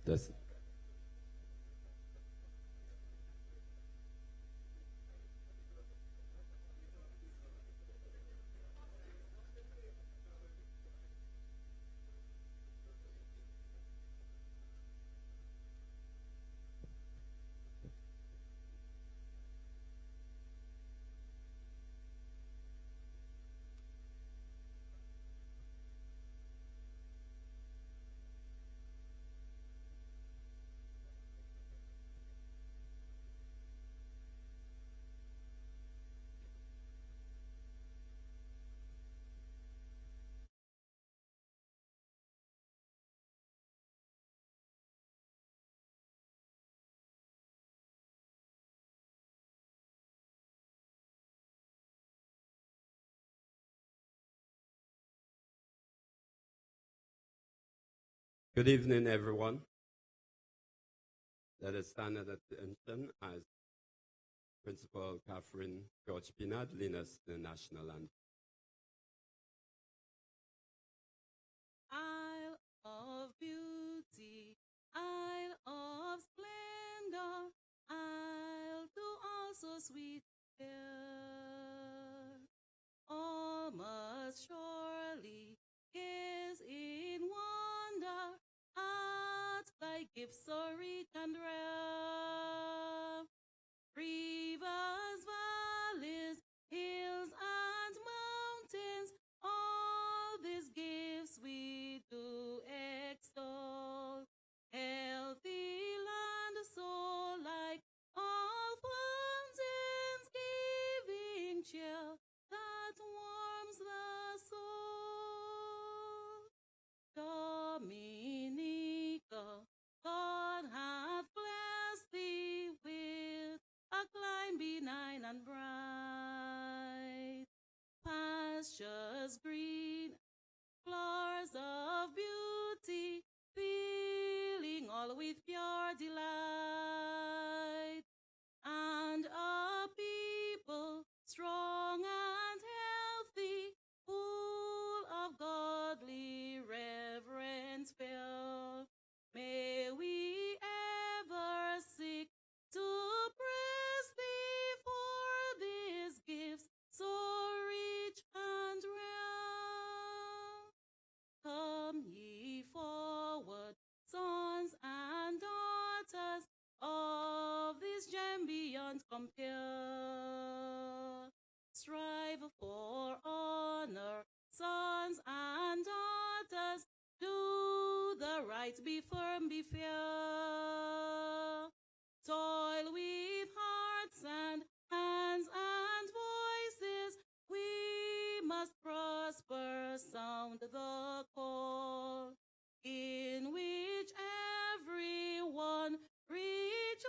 This. Good evening, everyone. Let us stand at attention as Principal Catherine George Pinard leads us the national anthem. Isle of beauty, isle of splendor, isle to all so sweet fair. All must surely gaze in wonder at thy gifts so rich and rare. Rivers, valleys, hills, and mountains, all these gifts we do extol. Healthy land, so like all fountains, giving cheer that warms the soul. Dominica, God hath blessed thee with a clime benign and bright, pastures green, flowers of beauty, filling all with pure delight, and a people strong and healthy, full of godly reverence felt. May we ever seek to praise thee for these gifts so rich and rare. Come ye forward, sons and daughters of this gem beyond compare. Strive for honor, sons and daughters, do the right, be firm, be fair. Toil with hearts and hands and voices, we must prosper, sound the call, in which everyone rejoices,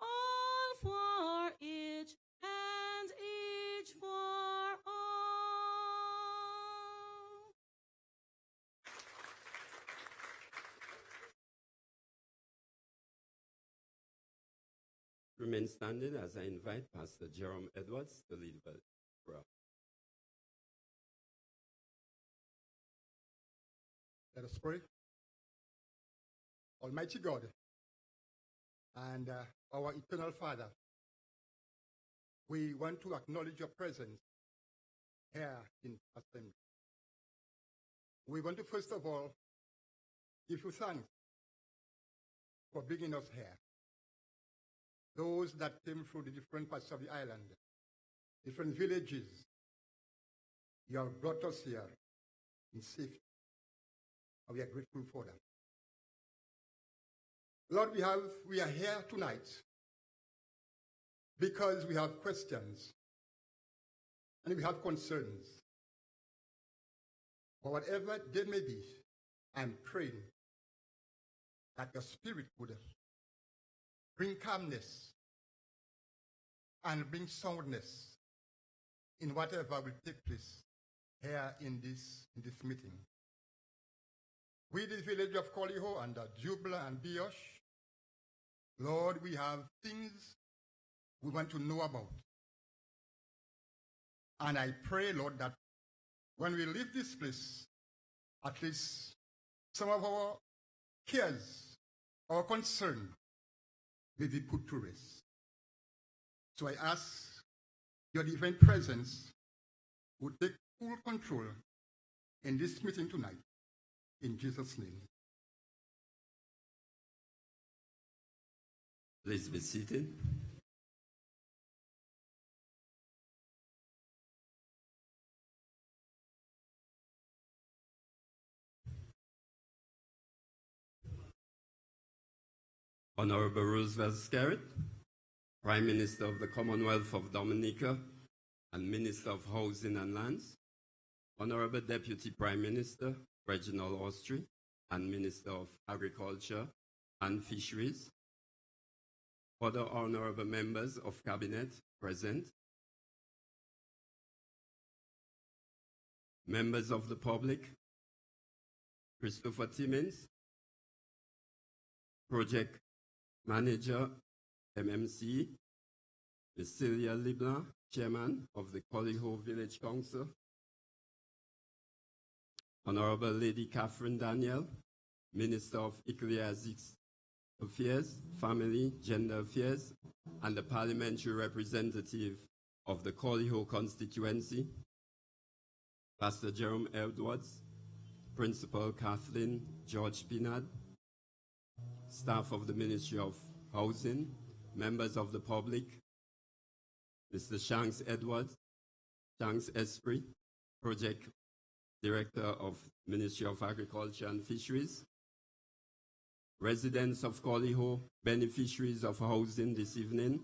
all for each and each for all. Remain standing as I invite Pastor Jerome Edwards to lead the prayer. Let us pray. Almighty God and our eternal Father, we want to acknowledge your presence here in assembly. We want to first of all give you thanks for bringing us here. Those that came through the different parts of the island, different villages, you have brought us here in safety. And we are grateful for that. Lord, we are here tonight because we have questions and we have concerns. But whatever they may be, I'm praying that your Spirit would bring calmness and bring soundness in whatever will take place here in this meeting. We, the village of Colihaut and Jubler and Biosh, Lord, we have things we want to know about. And I pray, Lord, that when we leave this place, at least some of our cares, our concern may be put to rest. So I ask your divine presence would take full control in this meeting tonight. In Jesus' name. Please be seated. Honorable Roosevelt Skerritt, Prime Minister of the Commonwealth of Dominica and Minister of Housing and Lands, Honorable Deputy Prime Minister Reginald Austrie and Minister of Agriculture and Fisheries, other honorable members of Cabinet present, members of the public, Christopher Timmins, Project Manager, MMC, Ms. Celia Leblanc, Chairman of the Colihaut Village Council, Honorable Lady Catherine Daniel, Minister of Ecclesiastic Affairs, Family, Gender Affairs, and the Parliamentary Representative of the Colihaut Constituency, Pastor Jerome Edwards, Principal Kathleen George Pinard, staff of the Ministry of Housing, members of the public, Mr. Shanks Edwards, Shanks Esprit, Project Director of Ministry of Agriculture and Fisheries, residents of Colihaut, beneficiaries of housing this evening,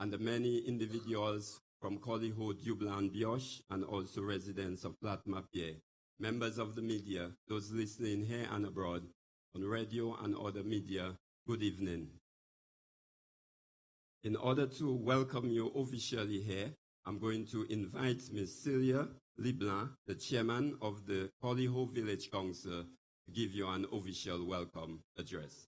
and the many individuals from Colihaut, Jubler, and Bioche, and also residents of Platte-Mapier, members of the media, those listening here and abroad, on radio and other media, good evening. In order to welcome you officially here, I'm going to invite Ms. Celia Leblanc, the chairman of the Colihaut Village Council, to give you an official welcome address.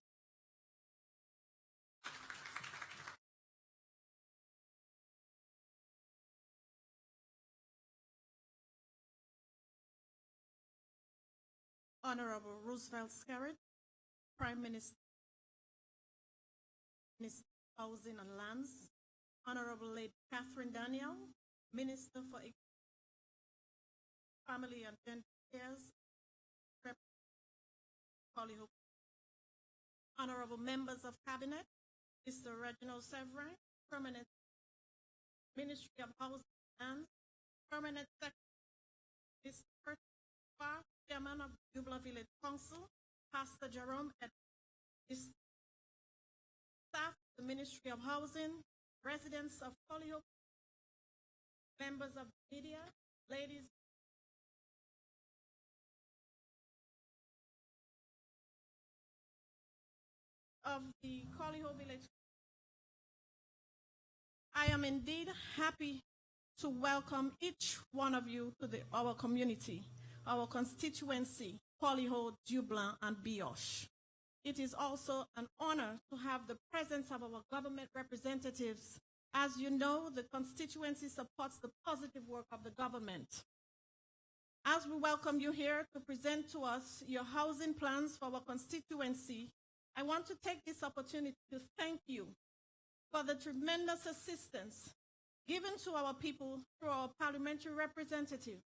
Honorable Roosevelt Skerritt, Prime Minister, Minister of Housing and Lands, Honorable Lady Catherine Daniel, Minister for Family and Gender Affairs, Colihaut. Honorable members of Cabinet, Mr. Reginald Severin, Permanent Ministry of Housing and Lands, Permanent Secretary, Mr. Chairman of Jubler Village Council, Pastor Jerome Edwards, staff of the Ministry of Housing, residents of Polio, members of the media, ladies of the Colihaut Village. I am indeed happy to welcome each one of you to our community, our constituency, Colihaut, Jubler, and Bioche. It is also an honor to have the presence of our government representatives. As you know, the constituency supports the positive work of the government. As we welcome you here to present to us your housing plans for our constituency, I want to take this opportunity to thank you for the tremendous assistance given to our people through our parliamentary representative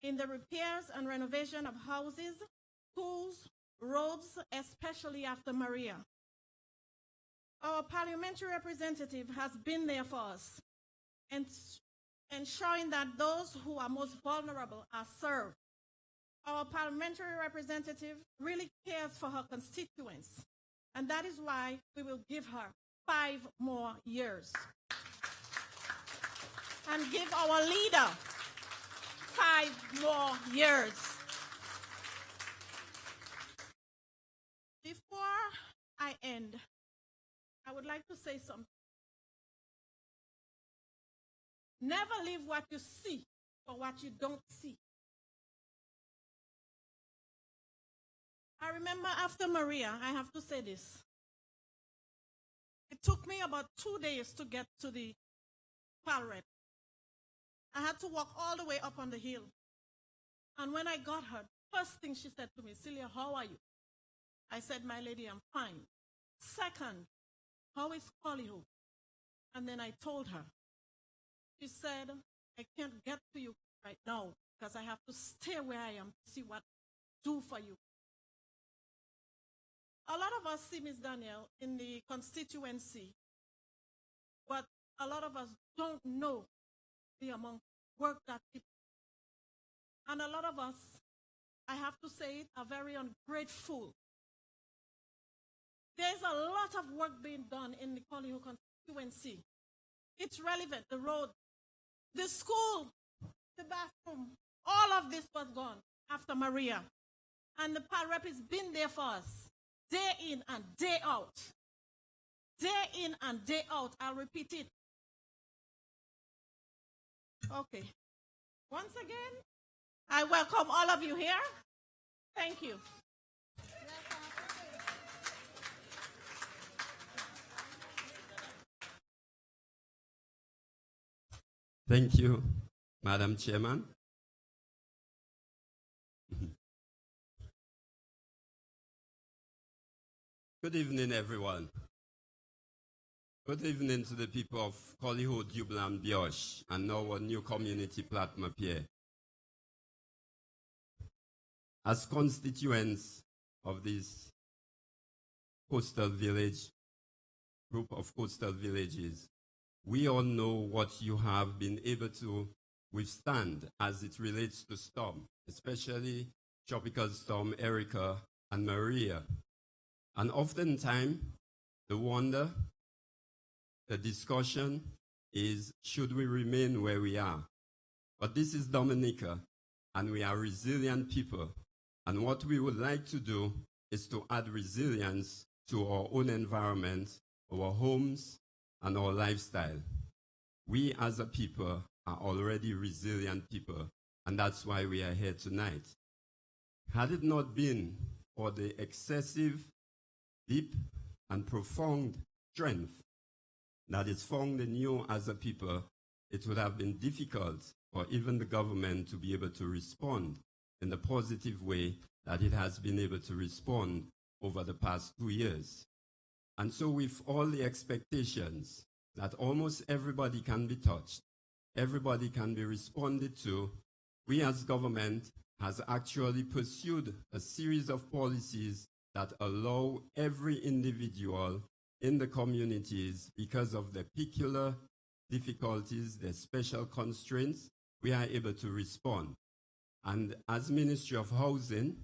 in the repairs and renovation of houses, schools, roads, especially after Maria. Our parliamentary representative has been there for us, and ensuring that those who are most vulnerable are served. Our parliamentary representative really cares for her constituents, and that is why we will give her 5 more years. And give our leader 5 more years. Before I end, I would like to say something. Never leave what you see for what you don't see. I remember after Maria, I have to say this. It took me about 2 days to get to the Palret. I had to walk all the way up on the hill. And when I got her, first thing she said to me, Celia, how are you? I said, my lady, I'm fine. Second, how is Colihaut? And then I told her. She said, I can't get to you right now because I have to stay where I am to see what I do for you. A lot of us see Ms. Danielle in the constituency, but a lot of us don't know the amount of work that it. And a lot of us, I have to say it, are very ungrateful. There's a lot of work being done in the Polio constituency. It's relevant, the road, the school, the bathroom, all of this was gone after Maria. And the PAL rep has been there for us, day in and day out. Day in and day out, I'll repeat it. Okay. Once again, I welcome all of you here. Thank you. Thank you, Madam Chairman. Good evening, everyone. Good evening to the people of Colihaut, Jubler, and Bioche, and our new community platform up here. As constituents of this coastal village, group of coastal villages, we all know what you have been able to withstand as it relates to storm, especially tropical storm Erica and Maria. And oftentimes, the wonder, the discussion is, should we remain where we are? But this is Dominica, and we are resilient people. And what we would like to do is to add resilience to our own environment, our homes, and our lifestyle. We as a people are already resilient people, and that's why we are here tonight. Had it not been for the excessive, deep, and profound strength that is found in you as a people, it would have been difficult for even the government to be able to respond in the positive way that it has been able to respond over the past 2 years. And so with all the expectations that almost everybody can be touched, everybody can be responded to, we as government has actually pursued a series of policies that allow every individual in the communities, because of the peculiar difficulties, the special constraints, we are able to respond. And as Ministry of Housing,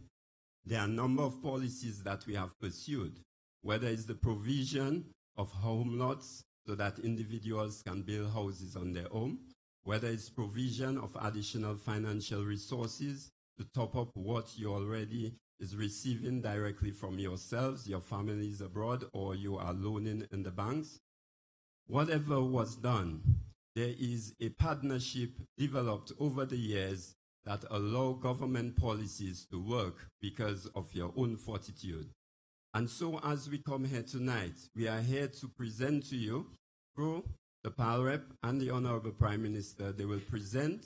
there are a number of policies that we have pursued, whether it's the provision of home lots so that individuals can build houses on their own, whether it's provision of additional financial resources to top up what you already is receiving directly from yourselves, your families abroad, or you are loaning in the banks. Whatever was done, there is a partnership developed over the years that allow government policies to work because of your own fortitude. And so as we come here tonight, we are here to present to you, through the PAL rep and the Honorable Prime Minister, they will present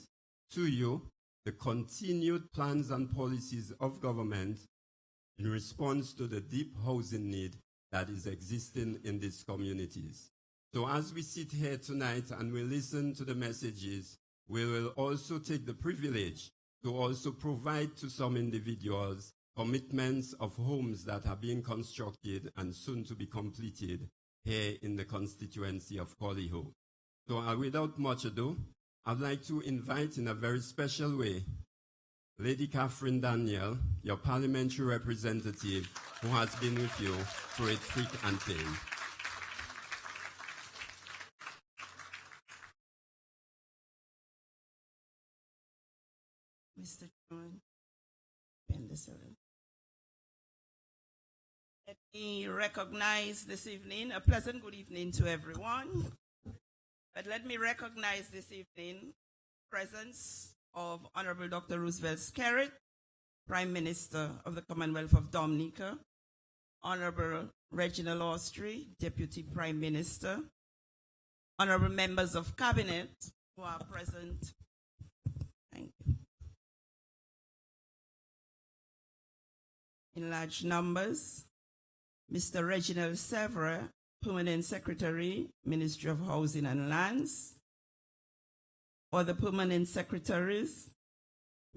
to you the continued plans and policies of government in response to the deep housing need that is existing in these communities. So as we sit here tonight and we listen to the messages, we will also take the privilege to also provide to some individuals commitments of homes that are being constructed and soon to be completed here in the constituency of Colihaut. So without much ado, I'd like to invite in a very special way Lady Catherine Danielle, your parliamentary representative, who has been with you through it thick and thin. Mr. Chairman, let me recognize this evening, a pleasant good evening to everyone. But let me recognize this evening presence of Honorable Dr. Roosevelt Skerritt, Prime Minister of the Commonwealth of Dominica, Honorable Reginald Austrie, Deputy Prime Minister, Honorable members of Cabinet who are present. Thank you. In large numbers, Mr. Reginald Sevre, Permanent Secretary, Ministry of Housing and Lands. Other permanent secretaries,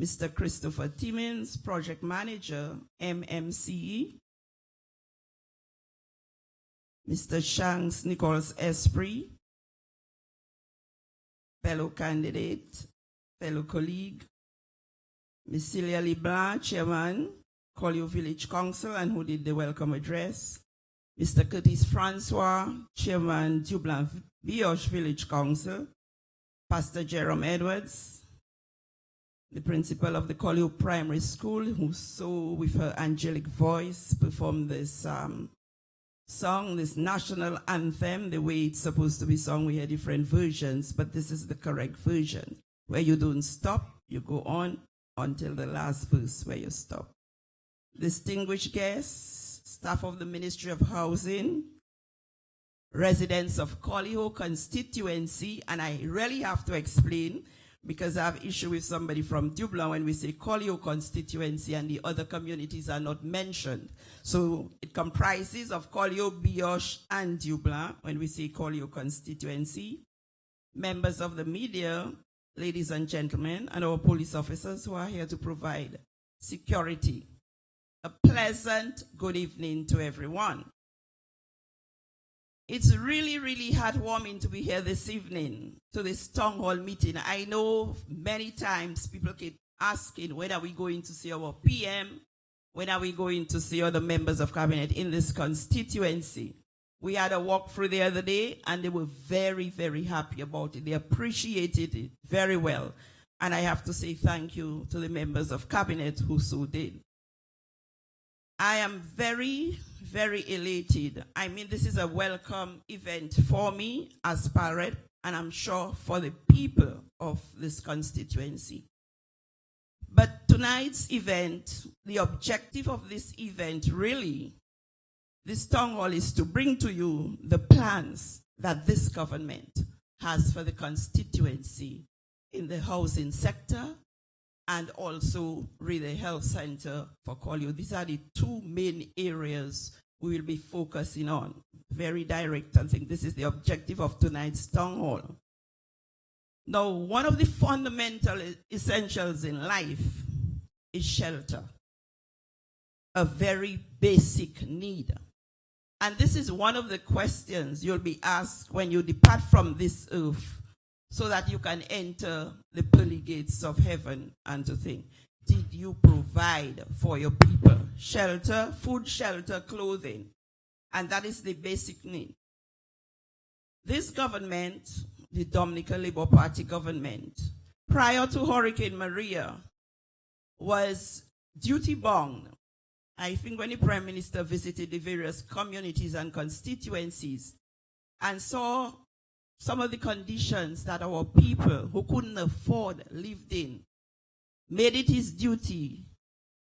Mr. Christopher Timmins, Project Manager, MMCE. Mr. Shanks Nicholas Esprit, fellow candidate, fellow colleague. Ms. Celia Leblanc, Chairman, Colihaut Village Council, and who did the welcome address. Mr. Curtis Francois, Chairman, Jubler Bioche Village Council. Pastor Jerome Edwards, the principal of the Colihaut Primary School, who so with her angelic voice performed this song, this national anthem, the way it's supposed to be sung. We hear different versions, but this is the correct version, where you don't stop, you go on until the last verse where you stop. Distinguished guests, staff of the Ministry of Housing, residents of Colihaut constituency, and I really have to explain because I have issue with somebody from Jubler when we say Colihaut constituency and the other communities are not mentioned. So it comprises of Colihaut, Bioche, and Jubler when we say Colihaut constituency. Members of the media, ladies and gentlemen, and our police officers who are here to provide security. A pleasant good evening to everyone. It's really, really heartwarming to be here this evening to this town hall meeting. I know many times people keep asking, when are we going to see our PM? When are we going to see other members of cabinet in this constituency? We had a walkthrough the other day and they were very, very happy about it. They appreciated it very well. And I have to say thank you to the members of cabinet who so did. I am very, very elated. I mean, this is a welcome event for me as parrot, and I'm sure for the people of this constituency. But tonight's event, the objective of this event really, this town hall is to bring to you the plans that this government has for the constituency in the housing sector, and also with the health center for Polio. These are the two main areas we will be focusing on. Very direct. I think this is the objective of tonight's town hall. Now, one of the fundamental essentials in life is shelter. A very basic need. And this is one of the questions you'll be asked when you depart from this earth, so that you can enter the pearly gates of heaven and to think, did you provide for your people shelter, food, shelter, clothing? And that is the basic need. This government, the Dominican Labour Party government, prior to Hurricane Maria, was duty-bound. I think when the Prime Minister visited the various communities and constituencies and saw some of the conditions that our people who couldn't afford lived in, made it his duty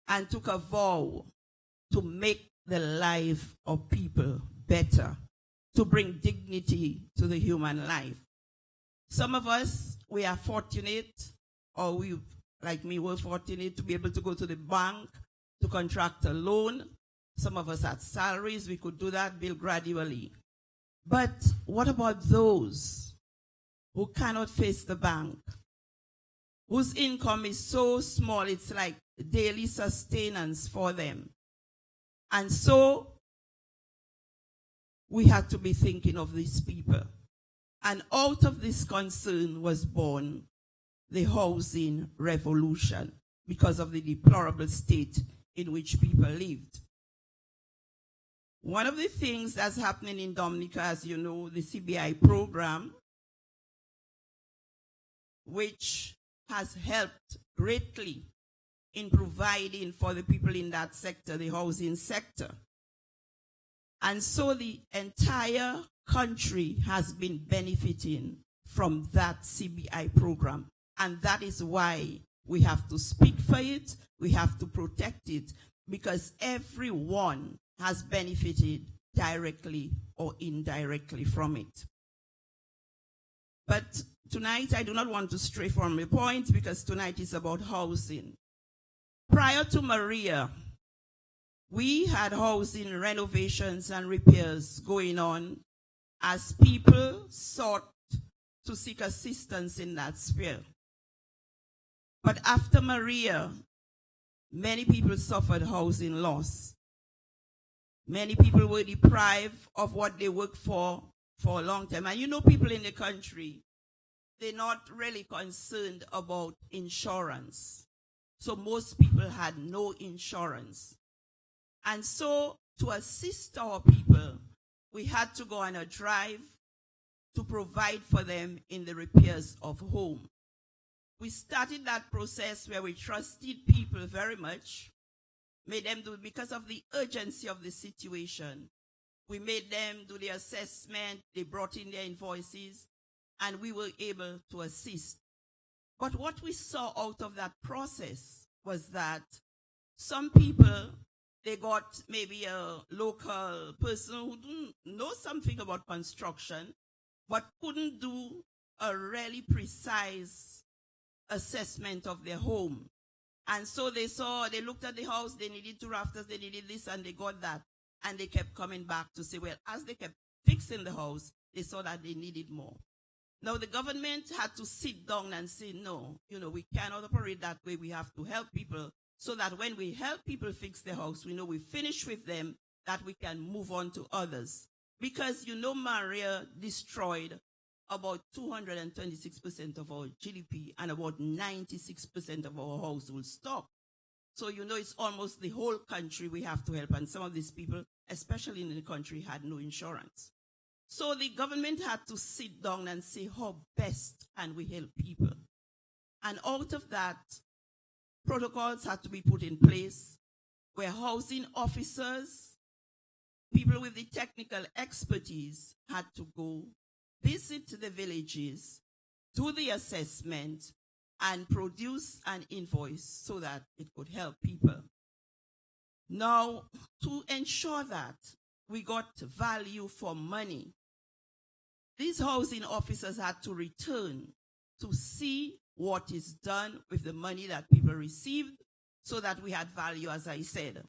and took a vow to make the life of people better, to bring dignity to the human life. Some of us, we are fortunate, or we, like me, were fortunate to be able to go to the bank to contract a loan. Some of us had salaries, we could do that, bill gradually. But what about those who cannot face the bank, whose income is so small, it's like daily sustenance for them? And so we had to be thinking of these people. And out of this concern was born the housing revolution because of the deplorable state in which people lived. One of the things that's happening in Dominica, as you know, the CBI program, which has helped greatly in providing for the people in that sector, the housing sector. And so the entire country has been benefiting from that CBI program. And that is why we have to speak for it, we have to protect it, because everyone has benefited directly or indirectly from it. But tonight, I do not want to stray from the point because tonight is about housing. Prior to Maria, we had housing renovations and repairs going on as people sought to seek assistance in that sphere. But after Maria, many people suffered housing loss. Many people were deprived of what they worked for a long time. And you know, people in the country, they're not really concerned about insurance. So most people had no insurance. And so to assist our people, we had to go on a drive to provide for them in the repairs of home. We started that process where we trusted people very much, made them do, because of the urgency of the situation, we made them do the assessment, they brought in their invoices, and we were able to assist. But what we saw out of that process was that some people, they got maybe a local person who didn't know something about construction, but couldn't do a really precise assessment of their home. And so they looked at the house, they needed 2 rafters, they needed this, and they got that. And they kept coming back to say, well, as they kept fixing the house, they saw that they needed more. Now the government had to sit down and say, no, we cannot operate that way. We have to help people so that when we help people fix their house, we know we finish with them, that we can move on to others. Because Maria destroyed about 226% of our GDP and about 96% of our household stock. So it's almost the whole country we have to help. And some of these people, especially in the country, had no insurance. So the government had to sit down and say, how best can we help people? And out of that, protocols had to be put in place where housing officers, people with the technical expertise, had to go visit the villages, do the assessment, and produce an invoice so that it could help people. Now, to ensure that we got value for money, these housing officers had to return to see what is done with the money that people received so that we had value, as I said.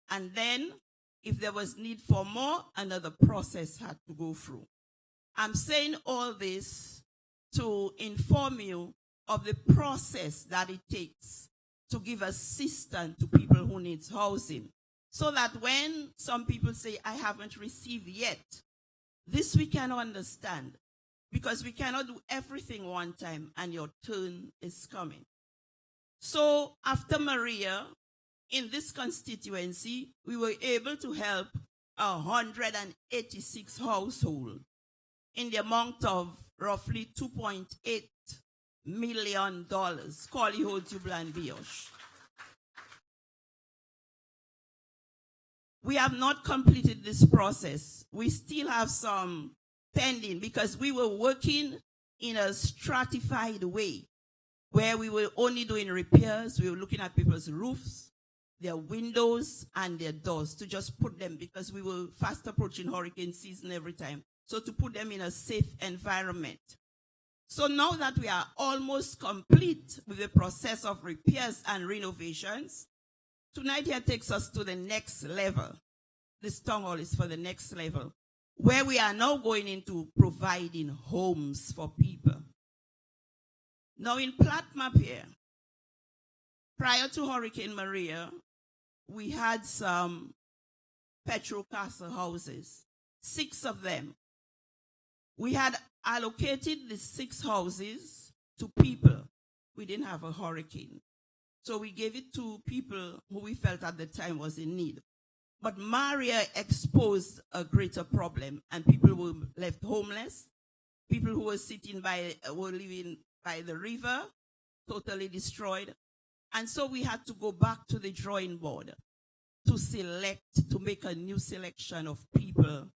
And then, if there was need for more, another process had to go through. I'm saying all this to inform you of the process that it takes to give assistance to people who need housing. So that when some people say, I haven't received yet, this we can understand. Because we cannot do everything one time and your turn is coming. So after Maria, in this constituency, we were able to help 186 households in the amount of roughly $2.8 million, Colihaut, Jubler, and Biosh. We have not completed this process. We still have some pending because we were working in a stratified way where we were only doing repairs. We were looking at people's roofs, their windows, and their doors to just put them, because we were fast approaching hurricane season every time. So to put them in a safe environment. So now that we are almost complete with the process of repairs and renovations, tonight here takes us to the next level. This town hall is for the next level, where we are now going into providing homes for people. Now in Plat Map here, prior to Hurricane Maria, we had some Petro Castle houses, 6 of them. We had allocated the 6 houses to people. We didn't have a hurricane. So we gave it to people who we felt at the time was in need. But Maria exposed a greater problem, and people were left homeless. People who were living by the river, totally destroyed. And so we had to go back to the drawing board to make a new selection of people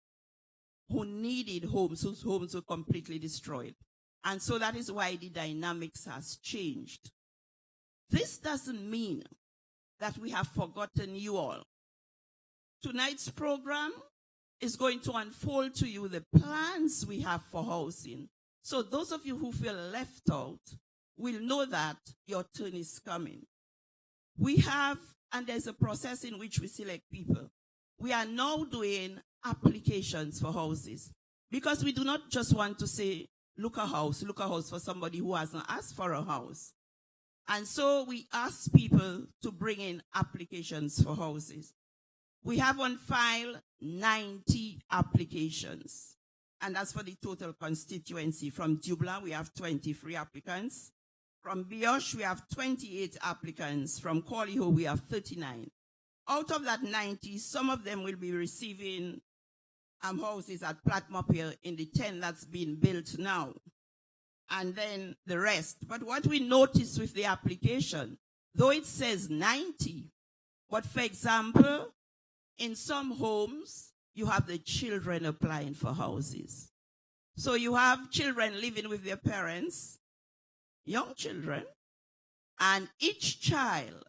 who needed homes, whose homes were completely destroyed. And so that is why the dynamics has changed. This doesn't mean that we have forgotten you all. Tonight's program is going to unfold to you the plans we have for housing. So those of you who feel left out will know that your turn is coming. We have and there's a process in which we select people. We are now doing applications for houses because we do not just want to say, look a house for somebody who hasn't asked for a house. And so we ask people to bring in applications for houses. We have on file 90 applications, and that's for the total constituency. From Jubler, we have 23 applicants. From Biosh, we have 28 applicants. From Colihaut, we have 39. Out of that 90, some of them will be receiving houses at Platmop in the 10 that's being built now, and then the rest. But what we notice with the application, though it says 90, but for example, in some homes, you have the children applying for houses. So you have children living with their parents, young children, and each child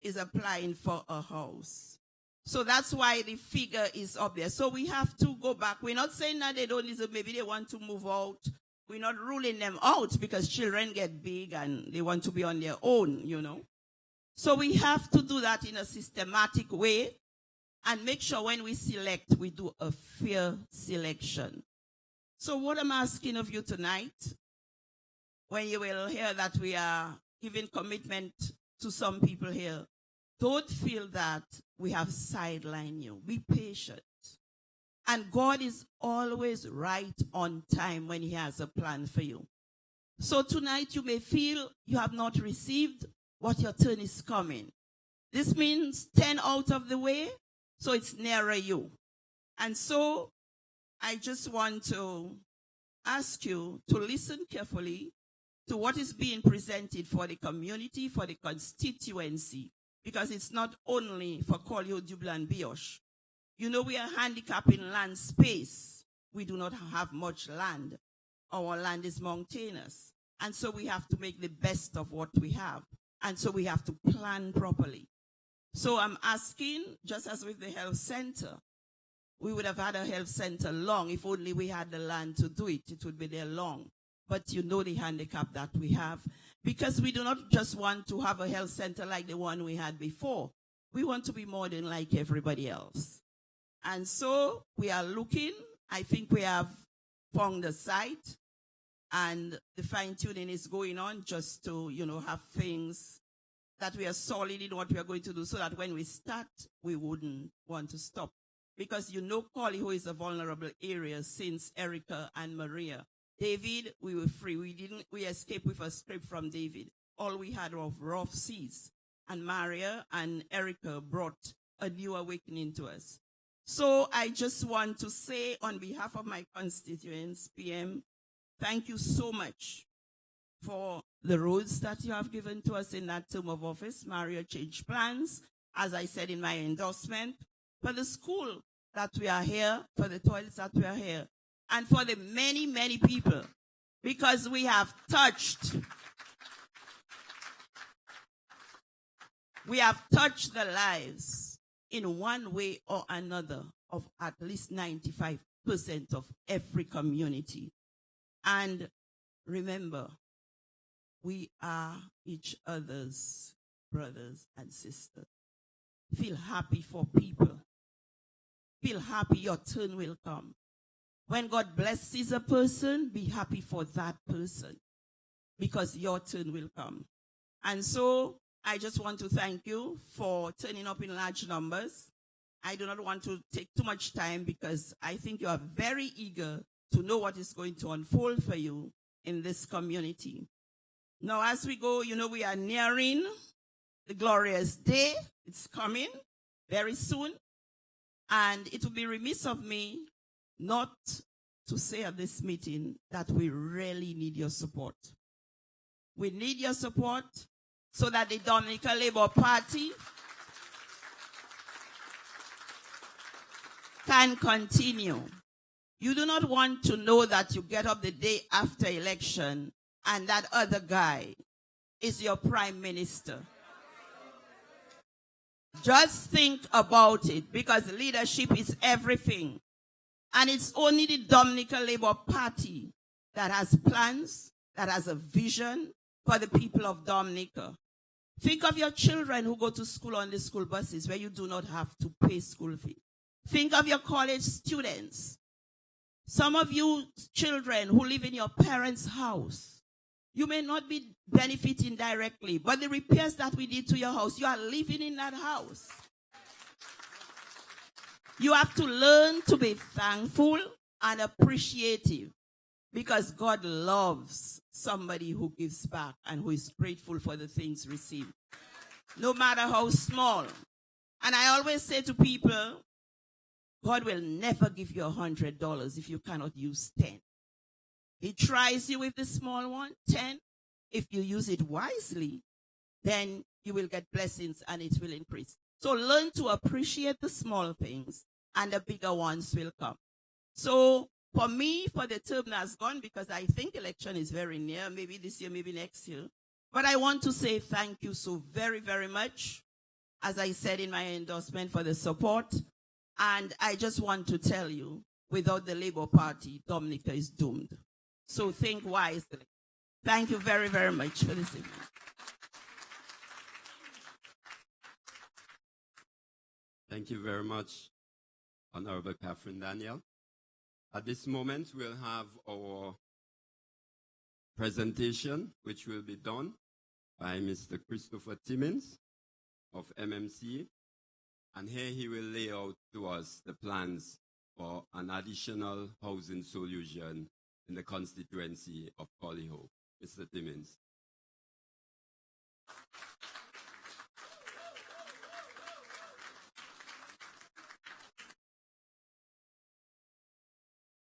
is applying for a house. So that's why the figure is up there. So we have to go back. We're not saying that they don't deserve, maybe they want to move out. We're not ruling them out because children get big and they want to be on their own, you know. So we have to do that in a systematic way and make sure when we select, we do a fair selection. So what I'm asking of you tonight, when you will hear that we are giving commitment to some people here, don't feel that we have sidelined you. Be patient. And God is always right on time when he has a plan for you. So tonight you may feel you have not received what your turn is coming. This means 10 out of the way, so it's nearer you. And so I just want to ask you to listen carefully to what is being presented for the community, for the constituency, because it's not only for Colihaut, Jubler, and Biosh. You know, we are handicapped in land space. We do not have much land. Our land is mountainous. And so we have to make the best of what we have. And so we have to plan properly. So I'm asking, just as with the health center, we would have had a health center long. If only we had the land to do it, it would be there long. But you know the handicap that we have. Because we do not just want to have a health center like the one we had before. We want to be more than like everybody else. And so we are looking. I think we have found a site. And the fine-tuning is going on just to, you know, have things that we are solid in what we are going to do so that when we start, we wouldn't want to stop. Because you know Colihaut is a vulnerable area since Erica and Maria. David, we were free. We escaped with a script from David. All we had were rough seas. And Maria and Erica brought a new awakening to us. So I just want to say on behalf of my constituents, PM, thank you so much for the roads that you have given to us in that term of office. Maria changed plans, as I said in my endorsement, for the school that we are here, for the toilets that we are here, and for the many, many people, because we have touched the lives in one way or another of at least 95% of every community. And remember, we are each other's brothers and sisters. Feel happy for people. Feel happy your turn will come. When God blesses a person, be happy for that person because your turn will come. And so I just want to thank you for turning up in large numbers. I do not want to take too much time because I think you are very eager to know what is going to unfold for you in this community. Now, as we go, you know, we are nearing the glorious day. It's coming very soon. And it would be remiss of me not to say at this meeting that we really need your support. We need your support so that the Dominica Labour Party can continue. You do not want to know that you get up the day after election and that other guy is your prime minister. Just think about it, because leadership is everything. And it's only the Dominica Labour Party that has plans, that has a vision for the people of Dominica. Think of your children who go to school on the school buses where you do not have to pay school fee. Think of your college students. Some of you children who live in your parents' house, you may not be benefiting directly, but the repairs that we did to your house, you are living in that house. You have to learn to be thankful and appreciative because God loves somebody who gives back and who is grateful for the things received, no matter how small. And I always say to people, God will never give you $100 if you cannot use 10. He tries you with the small one, 10. If you use it wisely, then you will get blessings and it will increase. So learn to appreciate the small things and the bigger ones will come. So for me, for the term that's gone, because I think election is very near, maybe this year, maybe next year. But I want to say thank you so very, very much, as I said in my endorsement, for the support. And I just want to tell you, without the Labour Party, Dominica is doomed. So think wisely. Thank you very, very much for this evening. Thank you very much, Honorable Catherine Daniel. At this moment, we'll have our presentation, which will be done by Mr. Christopher Timmins of MMC. And here he will lay out to us the plans for an additional housing solution in the constituency of Colihaut. Mr. Timmins.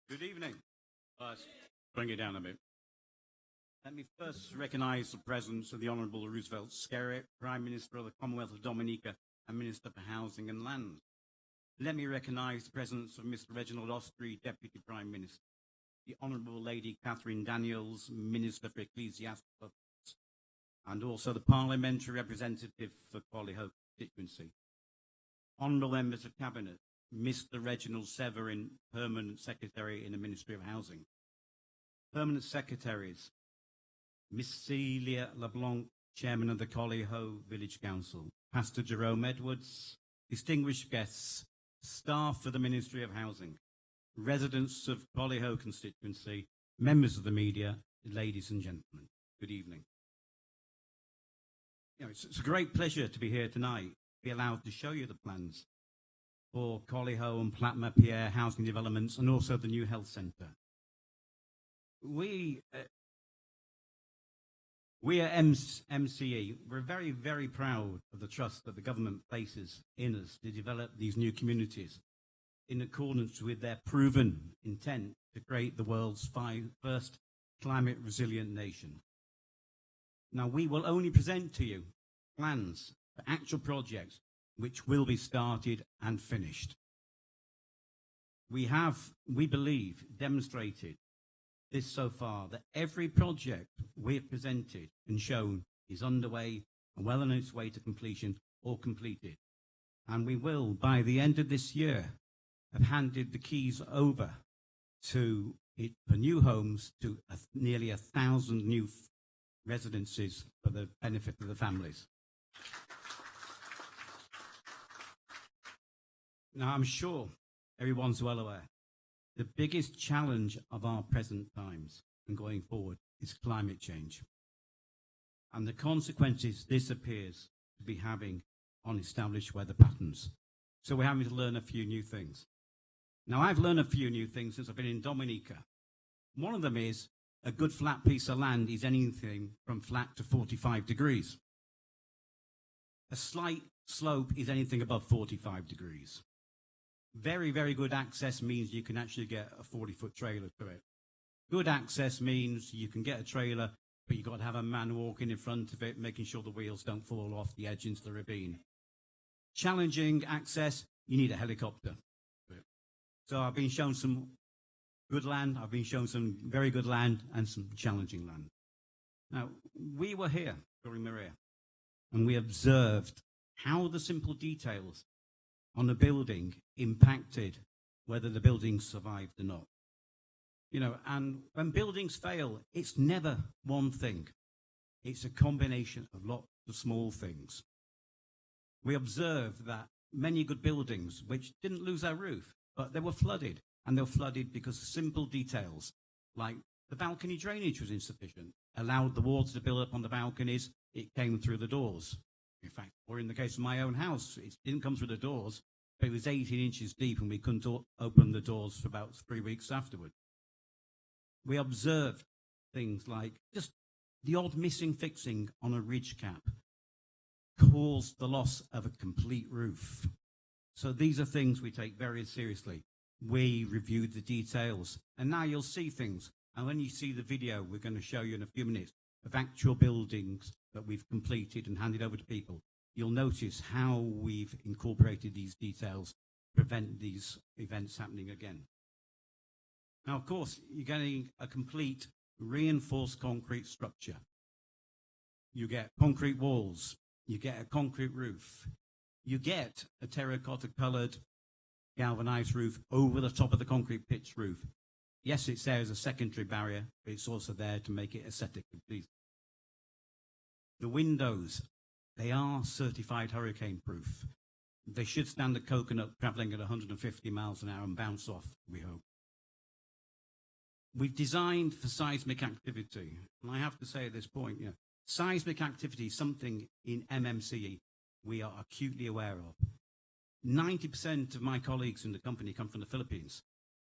Good evening. Let's bring it down a bit. Let me first recognize the presence of the Honourable Roosevelt Skerritt, Prime Minister of the Commonwealth of Dominica and Minister for Housing and Land. Let me recognize the presence of Mr. Reginald Ostry, Deputy Prime Minister, the Honourable Lady Catherine Daniels, Minister for Ecclesiastical Affairs, and also the Parliamentary Representative for Colihaut constituency. Honourable Members of Cabinet, Mr. Reginald Severin, Permanent Secretary in the Ministry of Housing. Permanent Secretaries, Miss Celia LeBlanc, Chairman of the Colihaut Village Council, Pastor Jerome Edwards, distinguished guests, staff of the Ministry of Housing, residents of Colihaut constituency, members of the media, ladies and gentlemen, good evening. It's a great pleasure to be here tonight, be allowed to show you the plans for Colihaut and Platma Pierre housing developments and also the new health centre. We at MCE, we're very, very proud of the trust that the government places in us to develop these new communities in accordance with their proven intent to create the world's first climate resilient nation. Now, we will only present to you plans for actual projects which will be started and finished. We have, we believe, demonstrated this so far, that every project we have presented and shown is underway and well on its way to completion or completed. And we will, by the end of this year, have handed the keys over to it for new homes to nearly 1,000 new residences for the benefit of the families. Now, I'm sure everyone's well aware the biggest challenge of our present times and going forward is climate change and the consequences this appears to be having on established weather patterns. So we're having to learn a few new things. Now, I've learned a few new things since I've been in Dominica. One of them is a good flat piece of land is anything from flat to 45 degrees. A slight slope is anything above 45 degrees. Very, very good access means you can actually get a 40-foot trailer to it. Good access means you can get a trailer, but you've got to have a man walking in front of it, making sure the wheels don't fall off the edge into the ravine. Challenging access, you need a helicopter. So I've been shown some good land, I've been shown some very good land, and some challenging land. Now, we were here during Maria, and we observed how the simple details on the building impacted whether the building survived or not. And when buildings fail, it's never one thing. It's a combination of lots to small things. We observed that many good buildings, which didn't lose their roof, but they were flooded. And they were flooded because simple details, like the balcony drainage was insufficient, allowed the water to build up on the balconies, it came through the doors. In fact, or in the case of my own house, it didn't come through the doors, but it was 18 inches deep and we couldn't open the doors for about 3 weeks afterward. We observed things like just the odd missing fixing on a ridge cap caused the loss of a complete roof. So these are things we take very seriously. We reviewed the details, and now you'll see things. And when you see the video, we're going to show you in a few minutes of actual buildings that we've completed and handed over to people. You'll notice how we've incorporated these details to prevent these events happening again. Now, of course, you're getting a complete reinforced concrete structure. You get concrete walls. You get a concrete roof. You get a terracotta-colored galvanized roof over the top of the concrete pitch roof. Yes, it's there as a secondary barrier, but it's also there to make it aesthetically pleasing. The windows, they are certified hurricane proof. They should stand a coconut traveling at 150 miles an hour and bounce off, we hope. We've designed for seismic activity. And I have to say at this point, seismic activity is something in MMCE we are acutely aware of. 90% of my colleagues in the company come from the Philippines.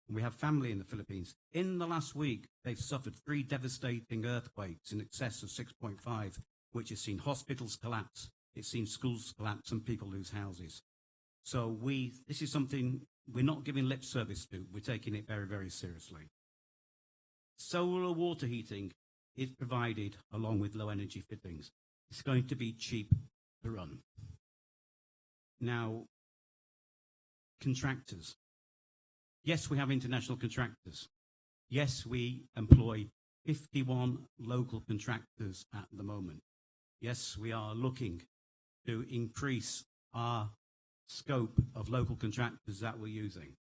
We have family in the Philippines. In the last week, they've suffered 3 devastating earthquakes in excess of 6.5, which has seen hospitals collapse, it's seen schools collapse, and people lose houses. So this is something we're not giving lip service to. We're taking it very, very seriously. Solar water heating is provided along with low energy fittings. It's going to be cheap to run. Now, contractors. Yes, we have international contractors. Yes, we employ 51 local contractors at the moment. Yes, we are looking to increase our scope of local contractors that we're using.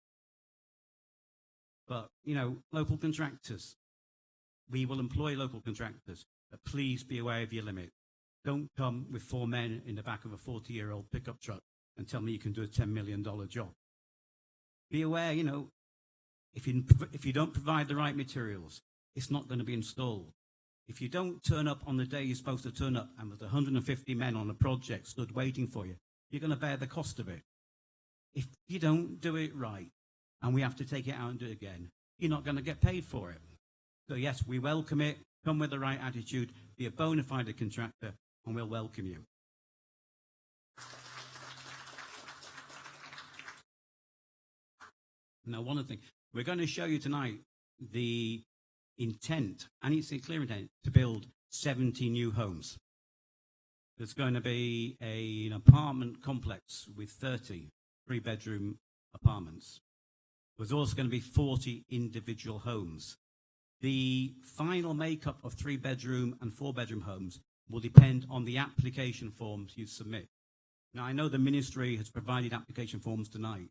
But, local contractors, we will employ local contractors, but please be aware of your limit. Don't come with 4 men in the back of a 40-year-old pickup truck and tell me you can do a $10 million job. Be aware, if you don't provide the right materials, it's not going to be installed. If you don't turn up on the day you're supposed to turn up and there's 150 men on a project stood waiting for you, you're going to bear the cost of it. If you don't do it right and we have to take it out and do it again, you're not going to get paid for it. So yes, we welcome it. Come with the right attitude. Be a bona fide contractor and we'll welcome you. Now, one of the things, we're going to show you tonight the intent, and it's a clear intent, to build 70 new homes. There's going to be an apartment complex with 30 3-bedroom apartments. There's also going to be 40 individual homes. The final makeup of 3-bedroom and 4-bedroom homes will depend on the application forms you submit. Now, I know the ministry has provided application forms tonight.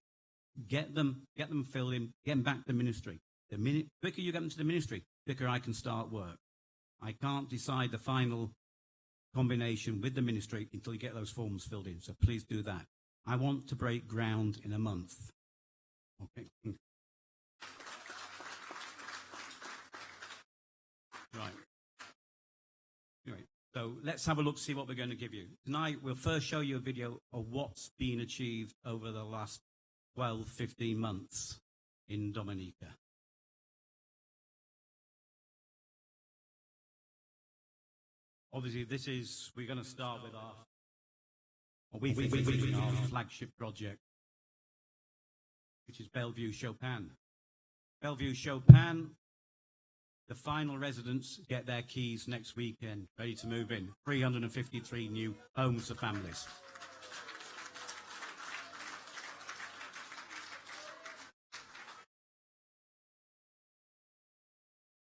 Get them filled in, get them back to the ministry. The quicker you get them to the ministry, the quicker I can start work. I can't decide the final combination with the ministry until you get those forms filled in, so please do that. I want to break ground in a month. Okay. Right. Anyway, so let's have a look, see what we're going to give you. Tonight, we'll first show you a video of what's been achieved over the last 12, 15 months in Dominica. Obviously, we're going to start with our flagship project, which is Bellevue Chopin. Bellevue Chopin, the final residents get their keys next weekend, ready to move in. 353 new homes for families.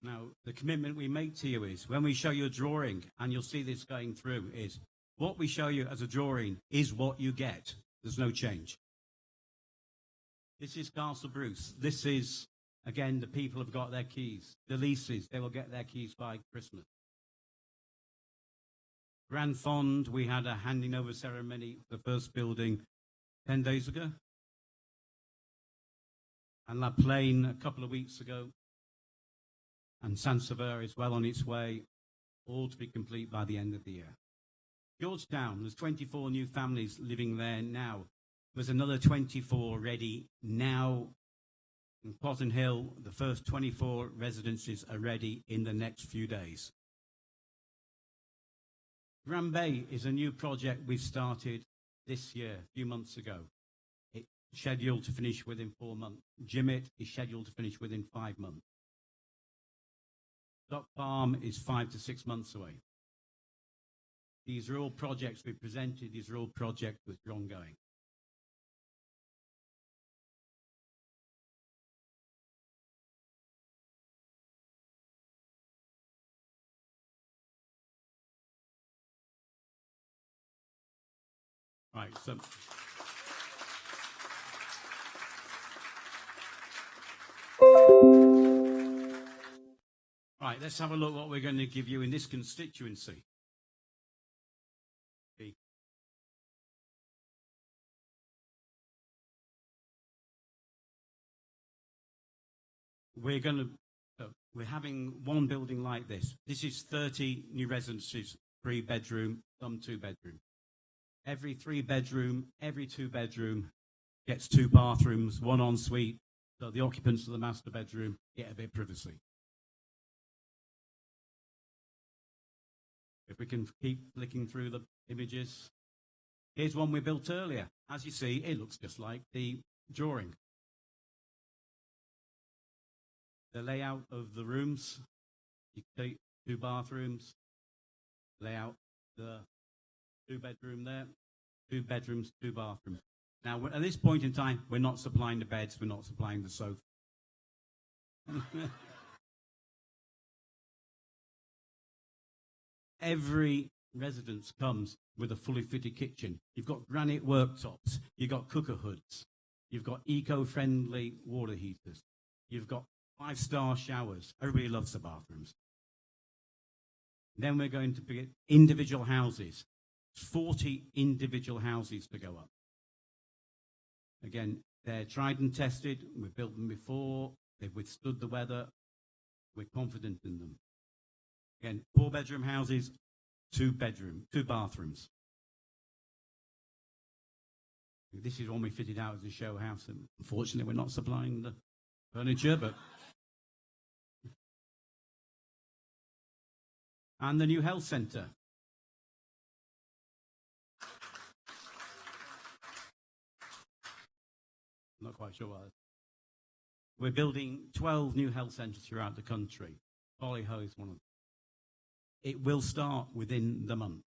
Now, the commitment we make to you is, when we show you a drawing, and you'll see this going through, is what we show you as a drawing is what you get. There's no change. This is Castle Bruce. This is, again, the people have got their keys. The leases, they will get their keys by Christmas. Grand Fond, we had a handing over ceremony, the first building 10 days ago. And La Plaine a couple of weeks ago. And Saint-Sever is well on its way, all to be complete by the end of the year. Georgetown, there's 24 new families living there now. There's another 24 ready now. In Cotton Hill, the first 24 residences are ready in the next few days. Grand Bay is a new project we've started this year, a few months ago. It's scheduled to finish within 4 months. Jimmet is scheduled to finish within 5 months. Duck Farm is 5 to 6 months away. These are all projects we presented. These are all projects that are ongoing. Right, so right, let's have a look what we're going to give you in this constituency. Okay. We're having one building like this. This is 30 new residences, 3-bedroom, some 2-bedroom. Every 3-bedroom, every 2-bedroom gets 2 bathrooms, 1 ensuite, so the occupants of the master bedroom get a bit of privacy. If we can keep flicking through the images. Here's one we built earlier. As you see, it looks just like the drawing. The layout of the rooms, you take 2 bathrooms, layout the 2-bedroom there, 2 bedrooms, 2 bathrooms. Now, at this point in time, we're not supplying the beds, we're not supplying the sofa. Every residence comes with a fully fitted kitchen. You've got granite worktops, you've got cooker hoods, you've got eco-friendly water heaters, you've got 5-star showers. Everybody loves the bathrooms. Then we're going to get individual houses. 40 individual houses to go up. Again, they're tried and tested. We've built them before. They've withstood the weather. We're confident in them. Again, 4-bedroom houses, 2 bathrooms. This is one we fitted out as a show house. And unfortunately, we're not supplying the furniture, but... And the new health centre. I'm not quite sure what. We're building 12 new health centres throughout the country. Colihaut is one of them. It will start within the month.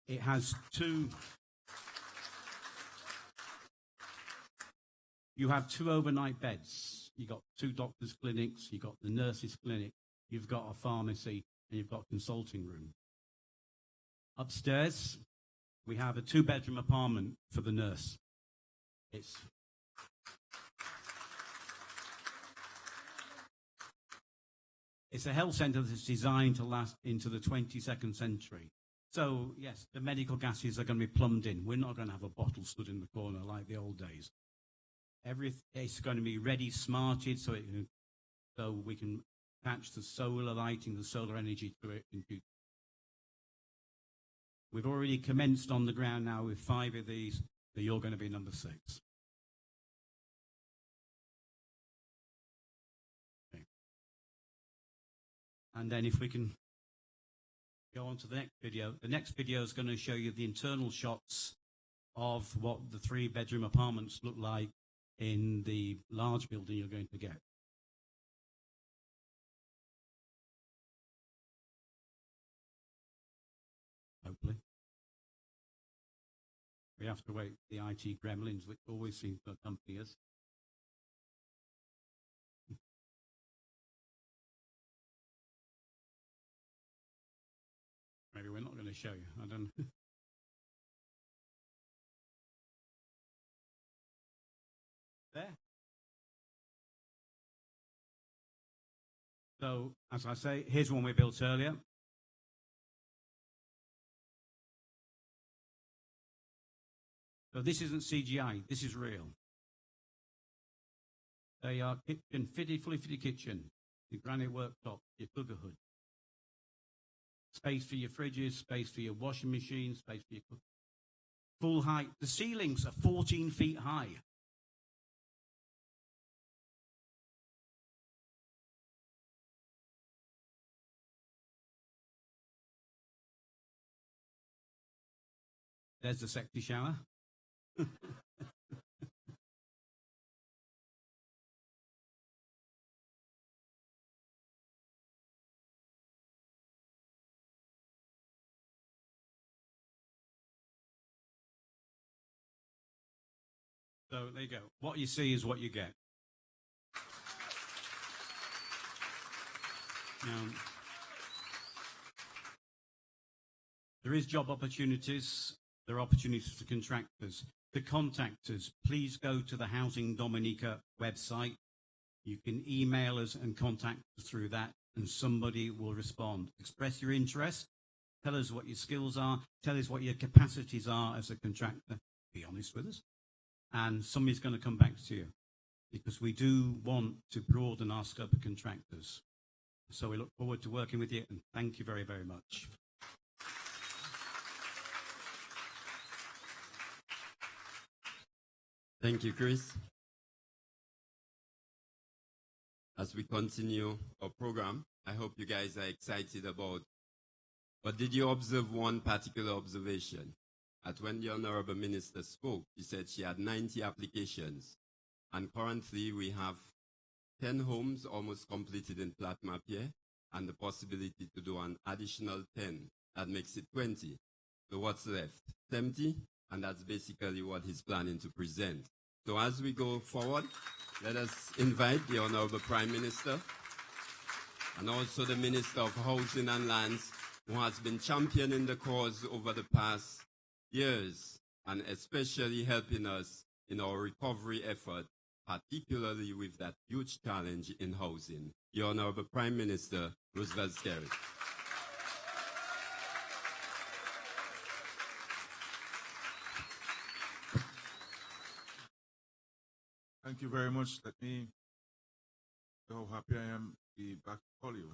It has 2. You have 2 overnight beds. You've got 2 doctors' clinics. You've got the nurses' clinic. You've got a pharmacy, and you've got a consulting room. Upstairs, we have a 2-bedroom apartment for the nurse. It's a health centre that's designed to last into the 22nd century. So, yes, the medical gases are going to be plumbed in. We're not going to have a bottle stood in the corner like the old days. It's going to be ready, smarted, so we can attach the solar lighting, the solar energy to it. We've already commenced on the ground now with 5 of these, so you're going to be number 6. Okay. And then if we can go on to the next video. The next video is going to show you the internal shots of what the 3-bedroom apartments look like in the large building you're going to get. Hopefully. We have to wait for the IT gremlins, which always seem to accompany us. Maybe we're not going to show you. I don't know. There. So, as I say, here's one we built earlier. So this isn't CGI, this is real. They are kitchen, fully fitted kitchen, your granite worktop, your cooker hood. Space for your fridges, space for your washing machine, space for your cooker. Full height. The ceilings are 14 feet high. There's the sexy shower. So there you go. What you see is what you get. Now, there is job opportunities. There are opportunities for contractors. To contact us, please go to the Housing Dominica website. You can email us and contact us through that, and somebody will respond. Express your interest. Tell us what your skills are. Tell us what your capacities are as a contractor. Be honest with us. And somebody's going to come back to you, because we do want to broaden our scope of contractors. So we look forward to working with you, and thank you very, very much. Thank you, Chris. As we continue our program, I hope you guys are excited about, but did you observe one particular observation? That when the Honorable Minister spoke, he said she had 90 applications. And currently we have 10 homes almost completed in Platmapier, and the possibility to do an additional 10. That makes it 20. So what's left? 70? And that's basically what he's planning to present. So as we go forward, let us invite the Honorable Prime Minister and also the Minister of Housing and Lands, who has been championing the cause over the past years, and especially helping us in our recovery effort, particularly with that huge challenge in housing. The Honorable Prime Minister, Roosevelt Skerrit. Thank you very much. Let me say how happy I am to be back to Polio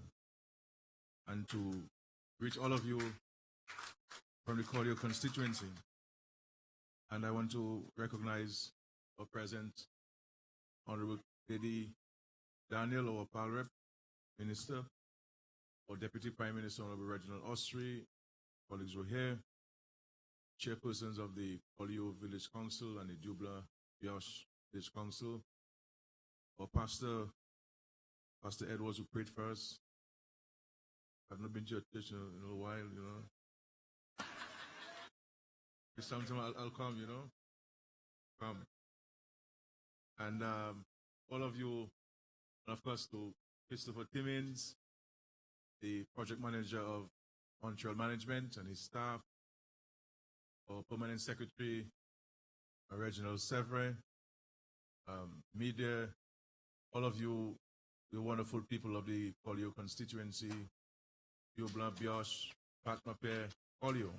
and to reach all of you from the Polio constituency. And I want to recognize our present Honorable Lady Daniel, our PAL Rep Minister, our Deputy Prime Minister, Honorable Reginald Ostry, colleagues who are here, chairpersons of the Polio Village Council and the Jubler Village Council, our Pastor Edwards, who prayed for us. I've not been to your church in a while, you know. Sometime I'll come, you know. Come. And all of you, and of course to Christopher Timmins, the project manager of Montreal Management and his staff, our permanent secretary, Reginald Sevre, media, all of you, the wonderful people of the Polio constituency, Jubler, Biosh, Patmape, Polio.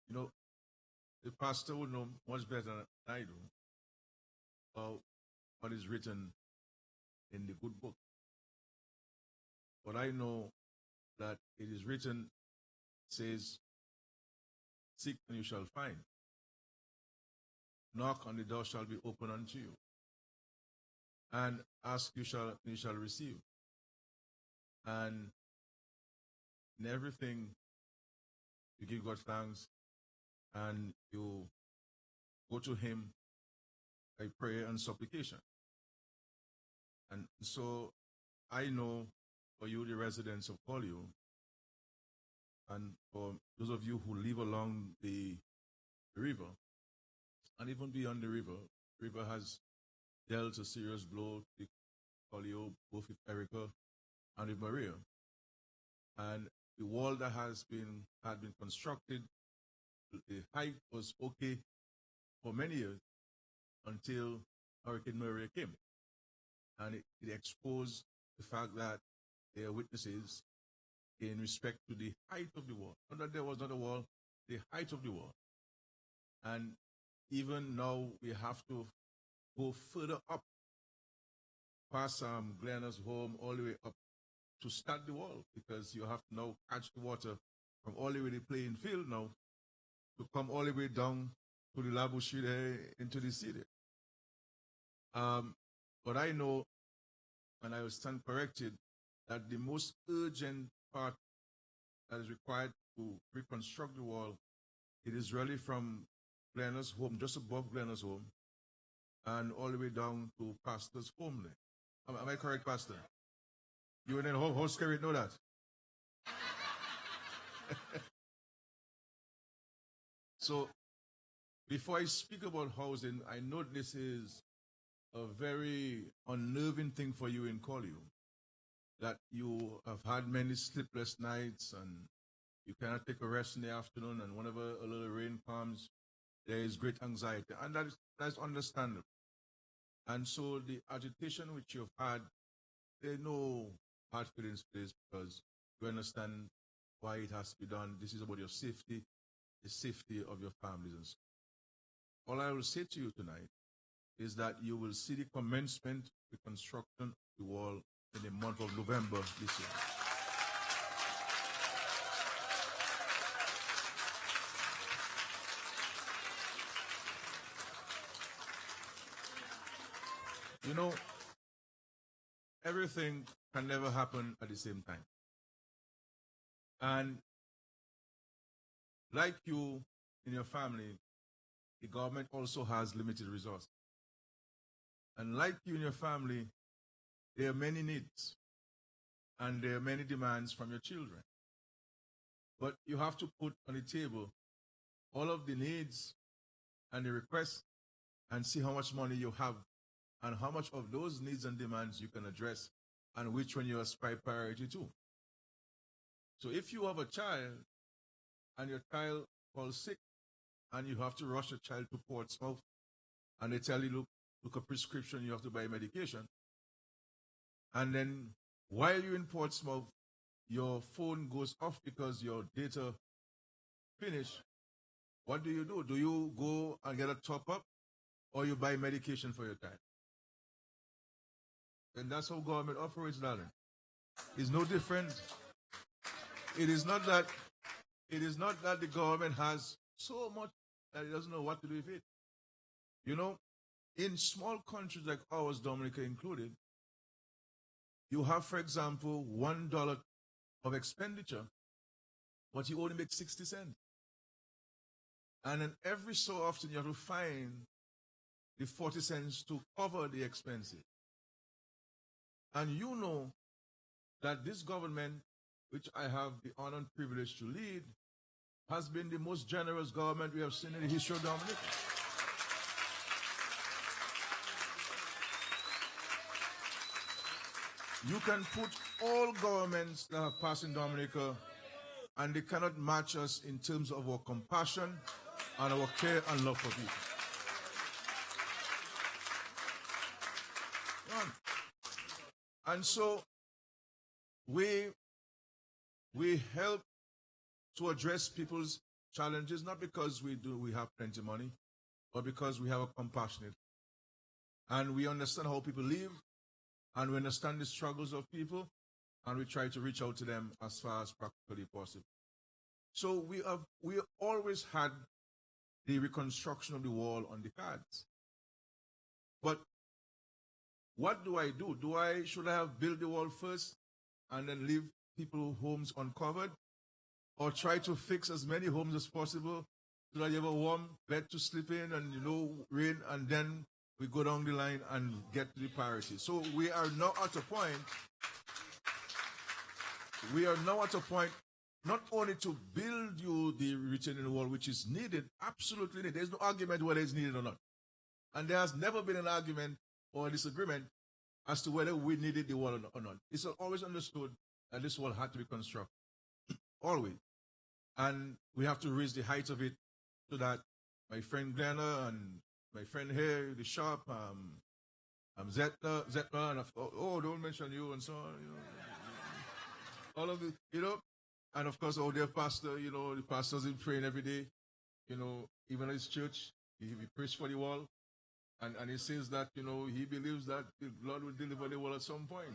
You know, the pastor would know much better than I do about what is written in the good book. But I know that it is written, says, seek and you shall find. Knock and the door shall be opened unto you. And ask you shall receive. And in everything, you give God thanks and you go to him by prayer and supplication. And so I know for you, the residents of Polio, and for those of you who live along the river, and even beyond the river has dealt a serious blow to Polio, both with Erica and with Maria. And the wall that had been constructed, the height was okay for many years until Hurricane Maria came. And it exposed the fact that there are witnesses in respect to the height of the wall. Not that there was not a wall, the height of the wall. And even now we have to go further up, past Glenna's home, all the way up to start the wall, because you have to now catch the water from all the way to the playing field now to come all the way down to the laboratory there into the city. But I know, and I will stand corrected, that the most urgent part that is required to reconstruct the wall, it is really from Glenna's home, just above Glenna's home, and all the way down to Pastor's home there. Am I correct, Pastor? You and then how scary know that? So, before I speak about housing, I know this is a very unnerving thing for you in Colihaut, that you have had many sleepless nights and you cannot take a rest in the afternoon, and whenever a little rain comes, there is great anxiety, and that's understandable. And so the agitation which you've had, there's no hard feelings, please, because you understand why it has to be done. This is about your safety, the safety of your families. And so all I will say to you tonight is that you will see the commencement, the construction of the wall in the month of November this year. You know, everything can never happen at the same time. And like you in your family, the government also has limited resources. And like you in your family, there are many needs and there are many demands from your children. But you have to put on the table all of the needs and the requests and see how much money you have and how much of those needs and demands you can address and which one you ascribe priority to. So if you have a child and your child falls sick and you have to rush a child to Portsmouth and they tell you, look a prescription, you have to buy medication. And then while you're in Portsmouth, your phone goes off because your data finished. What do? Do you go and get a top-up or you buy medication for your child? And that's how government operates, darling. It's no different. It is not that the government has so much that it doesn't know what to do with it. You know, in small countries like ours, Dominica included, you have, for example, $1 of expenditure, but you only make 60 cents. And then every so often you have to find the 40 cents to cover the expenses. And you know that this government, which I have the honor and privilege to lead, has been the most generous government we have seen in the history of Dominica. You can put all governments that have passed in Dominica, and they cannot match us in terms of our compassion and our care and love for people. And so we help to address people's challenges, not because we have plenty of money, but because we have a compassionate. And we understand how people live, and we understand the struggles of people, and we try to reach out to them as far as practically possible. So we always had the reconstruction of the wall on the cards. But what do I do? Should I have built the wall first and then leave people's homes uncovered? Or try to fix as many homes as possible so that you have a warm bed to sleep in and, rain, and then we go down the line and get to the priority. So we are now at a point not only to build you the retaining wall, which is needed, absolutely needed. There's no argument whether it's needed or not. And there has never been an argument or a disagreement as to whether we needed the wall or not. It's always understood that this wall had to be constructed. Always. And we have to raise the height of it so that my friend Glenna and my friend here, the shop, Zetna, and don't mention you and so on, all of it, And of course, our dear pastor, you know, the pastor's in praying every day. You know, even at his church, he prays for the wall. And he says that, you know, he believes that the Lord will deliver the wall at some point.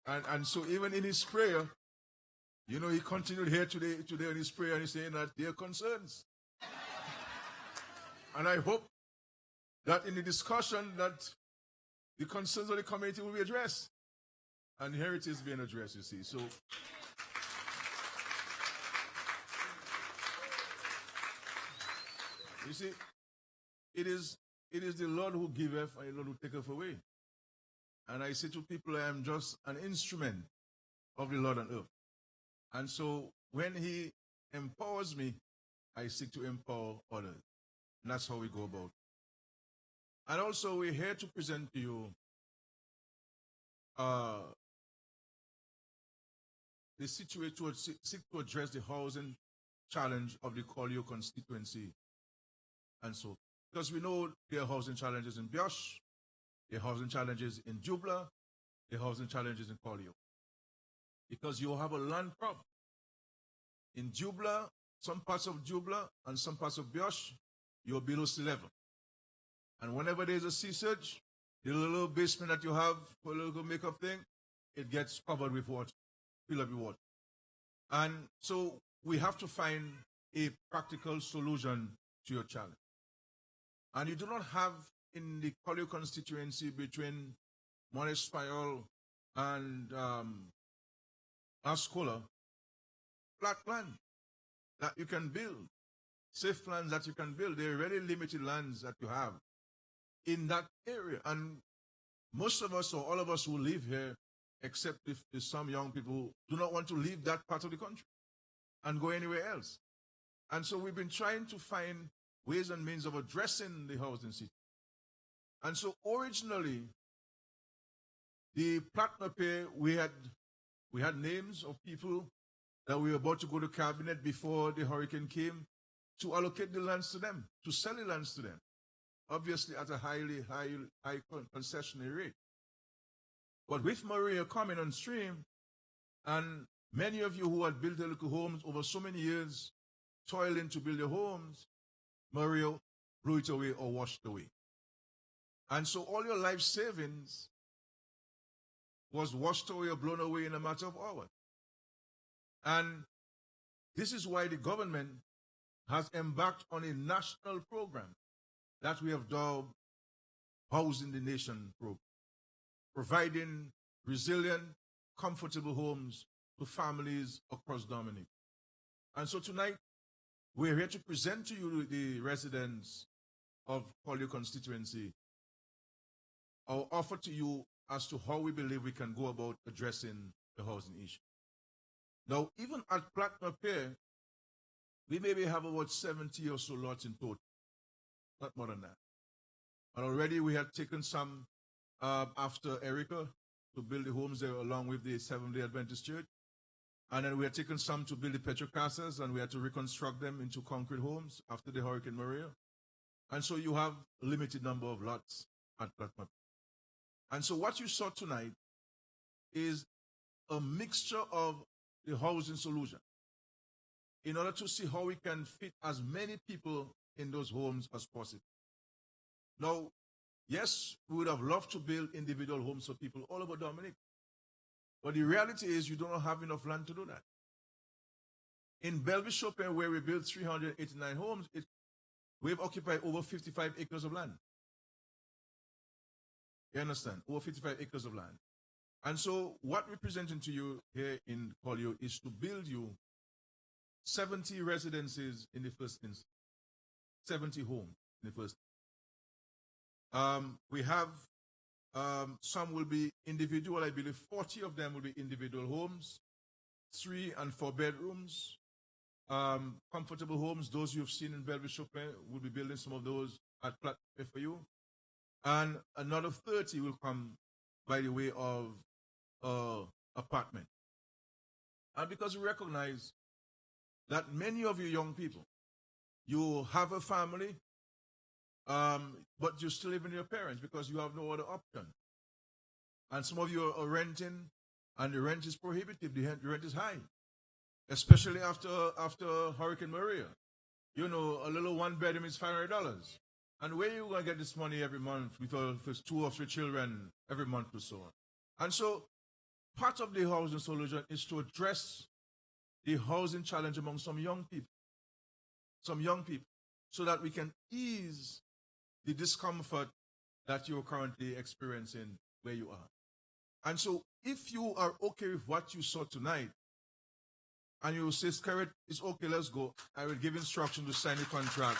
And so even in his prayer, you know, he continued here today in his prayer, and he's saying that there are concerns. And I hope that in the discussion that the concerns of the community will be addressed. And here it is being addressed, you see. So you see, it is the Lord who giveth and the Lord who taketh away. And I say to people, I am just an instrument of the Lord on earth. And so when he empowers me, I seek to empower others. And that's how we go about it. And also we're here to present to you the Situate to seek to address the housing challenge of the Polio constituency. And so, because we know there are housing challenges in Biosh, there are housing challenges in Jubler, there are housing challenges in Polio. Because you have a land problem. In Jubler, some parts of Jubler and some parts of Biosh, you're below sea level. And whenever there's a sea surge, the little basement that you have for a little makeup thing, it gets covered with water, filled up with water. And so we have to find a practical solution to your challenge. And you do not have in the Polio constituency between Monaspayol and Ascola flat land that you can build, safe lands that you can build. There are very limited lands that you have in that area. And most of us, or all of us who live here, except if some young people do not want to leave that part of the country and go anywhere else. And so we've been trying to find ways and means of addressing the housing situation. And so originally, the partner pay, we had names of people that we were about to go to cabinet before the hurricane came to allocate the lands to them, to sell the lands to them, obviously at a high concessionary rate. But with Maria coming on stream, and many of you who had built their little homes over so many years, toiling to build your homes, Maria blew it away or washed away. And so all your life savings was washed away or blown away in a matter of hours. And this is why the government has embarked on a national program that we have dubbed Housing the Nation program, providing resilient, comfortable homes to families across Dominica. And so tonight, we're here to present to you, the residents of Polio constituency, our offer to you as to how we believe we can go about addressing the housing issue. Now, even at Platinum Pier, we maybe have about 70 or so lots in total, not more than that. And already we had taken some after Erica to build the homes there along with the Seventh-day Adventist Church. And then we had taken some to build the Petrocasas, and we had to reconstruct them into concrete homes after the Hurricane Maria. And so you have a limited number of lots at Platinum. And so what you saw tonight is a mixture of the housing solution in order to see how we can fit as many people in those homes as possible. Now, yes, we would have loved to build individual homes for people all over Dominica. But the reality is you do not have enough land to do that. In Belvis-Chopin, where we built 389 homes, we've occupied over 55 acres of land. You understand? Over 55 acres of land. And so what we're presenting to you here in Polio is to build you 70 residences in the first instance, 70 homes in the first. We have some will be individual. I believe 40 of them will be individual homes, 3 and 4 bedrooms, comfortable homes. Those you've seen in Belvis-Chopin, we'll be building some of those at Platinum for you. And another 30 will come by the way of apartment. And because we recognize that many of you young people, you have a family, but you still live with your parents because you have no other option. And some of you are renting, and the rent is prohibitive. The rent is high. especially after Hurricane Maria. You know, a little one bedroom is $500. And where you going to get this money every month with 2 or 3 children every month or so on? And so part of the housing solution is to address the housing challenge among some young people, so that we can ease the discomfort that you're currently experiencing where you are. And so if you are okay with what you saw tonight, and you say, Scarrett, it's okay, let's go, I will give instruction to sign the contract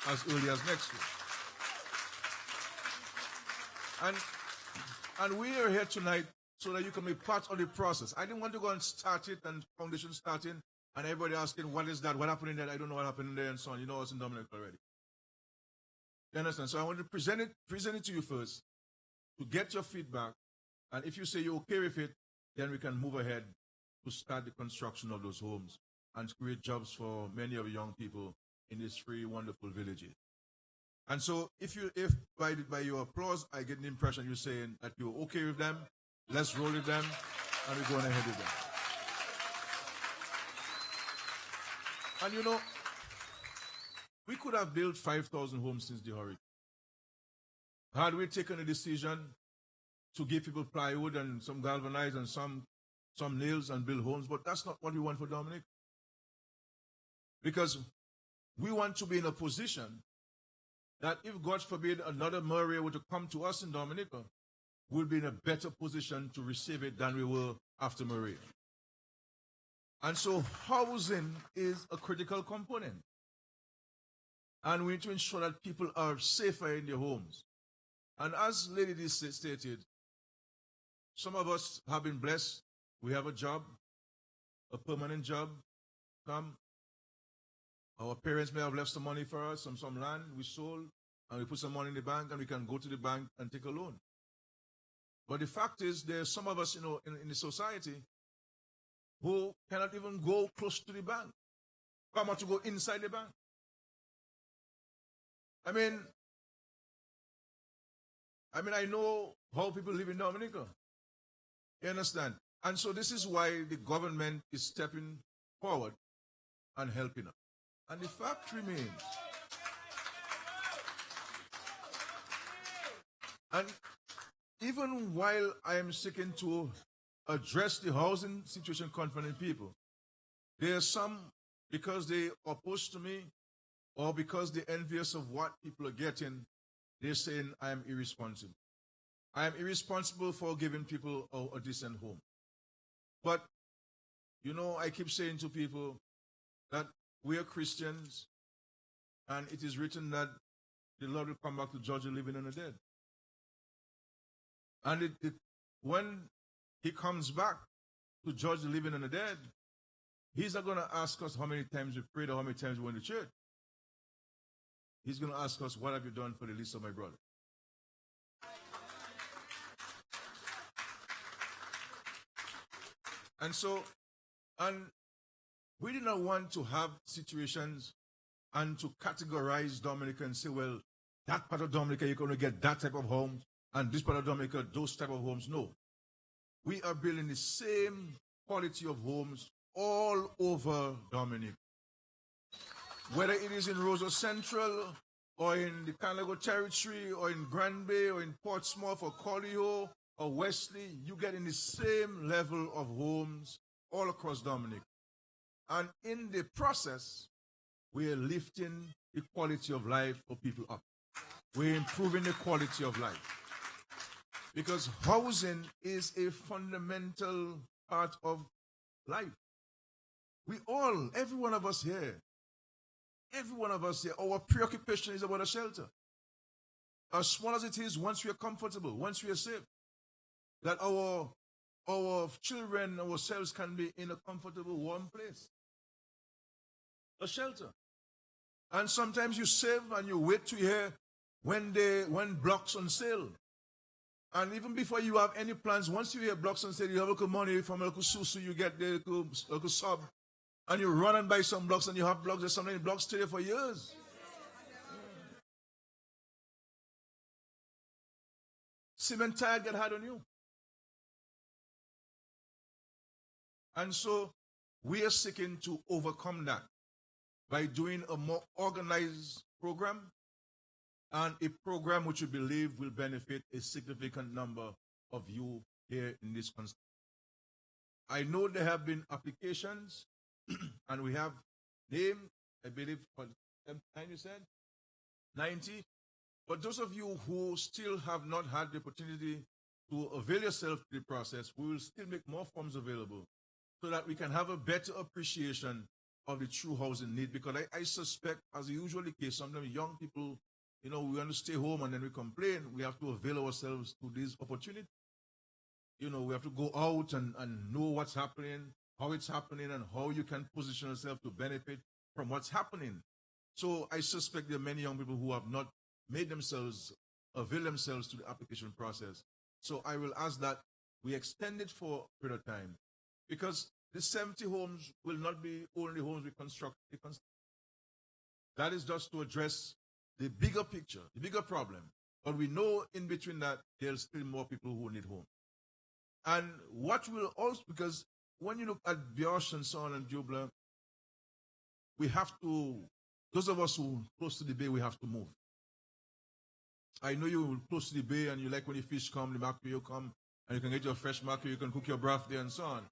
as early as next week. And we are here tonight so that you can be part of the process. I didn't want to go and start it and foundation starting, and everybody asking, what is that? What happened in there? I don't know what happened in there, and so on. You know what's in Dominic already. You understand? So I want to present it to you first to get your feedback. And if you say you're okay with it, then we can move ahead to start the construction of those homes and create jobs for many of the young people in these 3 wonderful villages. And so if by your applause, I get the impression you're saying that you're okay with them, let's roll with them, and we're going ahead with them. And you know, we could have built 5,000 homes since the hurricane. Had we taken a decision to give people plywood and some galvanized and some nails and build homes, but that's not what we want for Dominic. Because we want to be in a position that if, God forbid, another Maria were to come to us in Dominica, we'll be in a better position to receive it than we were after Maria. And so housing is a critical component. And we need to ensure that people are safer in their homes. And as Lady D stated, some of us have been blessed. We have a job, a permanent job. Our parents may have left some money for us, some land we sold, and we put some money in the bank, and we can go to the bank and take a loan. But the fact is, there's some of us, in the society who cannot even go close to the bank. Come out to go inside the bank. I mean, I know how people live in Dominica. You understand? And so this is why the government is stepping forward and helping us. And the fact remains. And even while I am seeking to address the housing situation confronting people, there are some, because they are opposed to me or because they're envious of what people are getting, they're saying I am irresponsible. I am irresponsible for giving people a decent home. But, I keep saying to people that we are Christians, and it is written that the Lord will come back to judge the living and the dead. And when he comes back to judge the living and the dead, he's not going to ask us how many times we prayed or how many times we went to church. He's going to ask us, what have you done for the least of my brother? And we did not want to have situations and to categorize Dominica and say, well, that part of Dominica, you're going to get that type of home, and this part of Dominica, those type of homes. No. We are building the same quality of homes all over Dominica. Whether it is in Roseau Central, or in the Colihaut territory, or in Grand Bay, or in Portsmouth, or Colihaut, or Wesley, you get in the same level of homes all across Dominica. And in the process, we are lifting the quality of life for people up. We're improving the quality of life. Because housing is a fundamental part of life. Every one of us here, our preoccupation is about a shelter. As small as it is, once we are comfortable, once we are safe, that our children, ourselves can be in a comfortable, warm place. A shelter. And sometimes you save and you wait to hear when blocks on sale. And even before you have any plans, once you hear blocks on sale, you have a little money from a little susu, you get the little sub, and you run and buy some blocks, and you have blocks. There's so many blocks stay there for years. Cement tire get hard on you. And so we are seeking to overcome that by doing a more organized program, and a program which we believe will benefit a significant number of you here in this constituency. I know there have been applications, and we have named, I believe, for 10 you said? 90. But those of you who still have not had the opportunity to avail yourself to the process, we will still make more forms available so that we can have a better appreciation of the true housing need. Because I suspect, as is usually the case, sometimes young people, we want to stay home and then we complain. We have to avail ourselves to this opportunity. We have to go out and know what's happening, how it's happening, and how you can position yourself to benefit from what's happening. So I suspect there are many young people who have not made themselves, avail themselves to the application process. So I will ask that we extend it for a period of time, because the 70 homes will not be only homes we construct. That is just to address the bigger picture, the bigger problem. But we know in between that there's still more people who need homes. And what will also, because when you look at Biosh and so on and Jubler, we have to, those of us who are close to the bay, we have to move. I know you're close to the bay and you like when the fish come, the mackerel come, and you can get your fresh mackerel, you can cook your broth there and so on.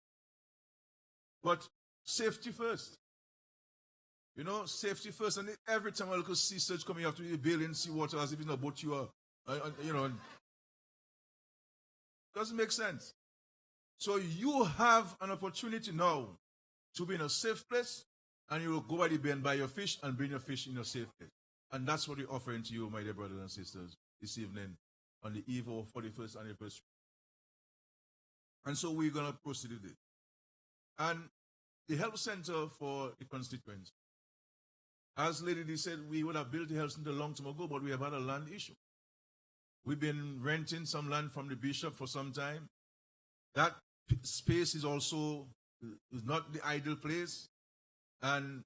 But safety first. Safety first. And every time I look at sea surge coming, you have to be bailing seawater as if it's not about you are, doesn't make sense. So you have an opportunity now to be in a safe place, and you will go by the bay and buy your fish and bring your fish in a safe place. And that's what we're offering to you, my dear brothers and sisters, this evening on the eve of 41st anniversary. And so we're going to proceed with it. And the health center for the constituents, as Lady D said, we would have built the health center a long time ago, but we have had a land issue. We've been renting some land from the bishop for some time. That space is not the ideal place, and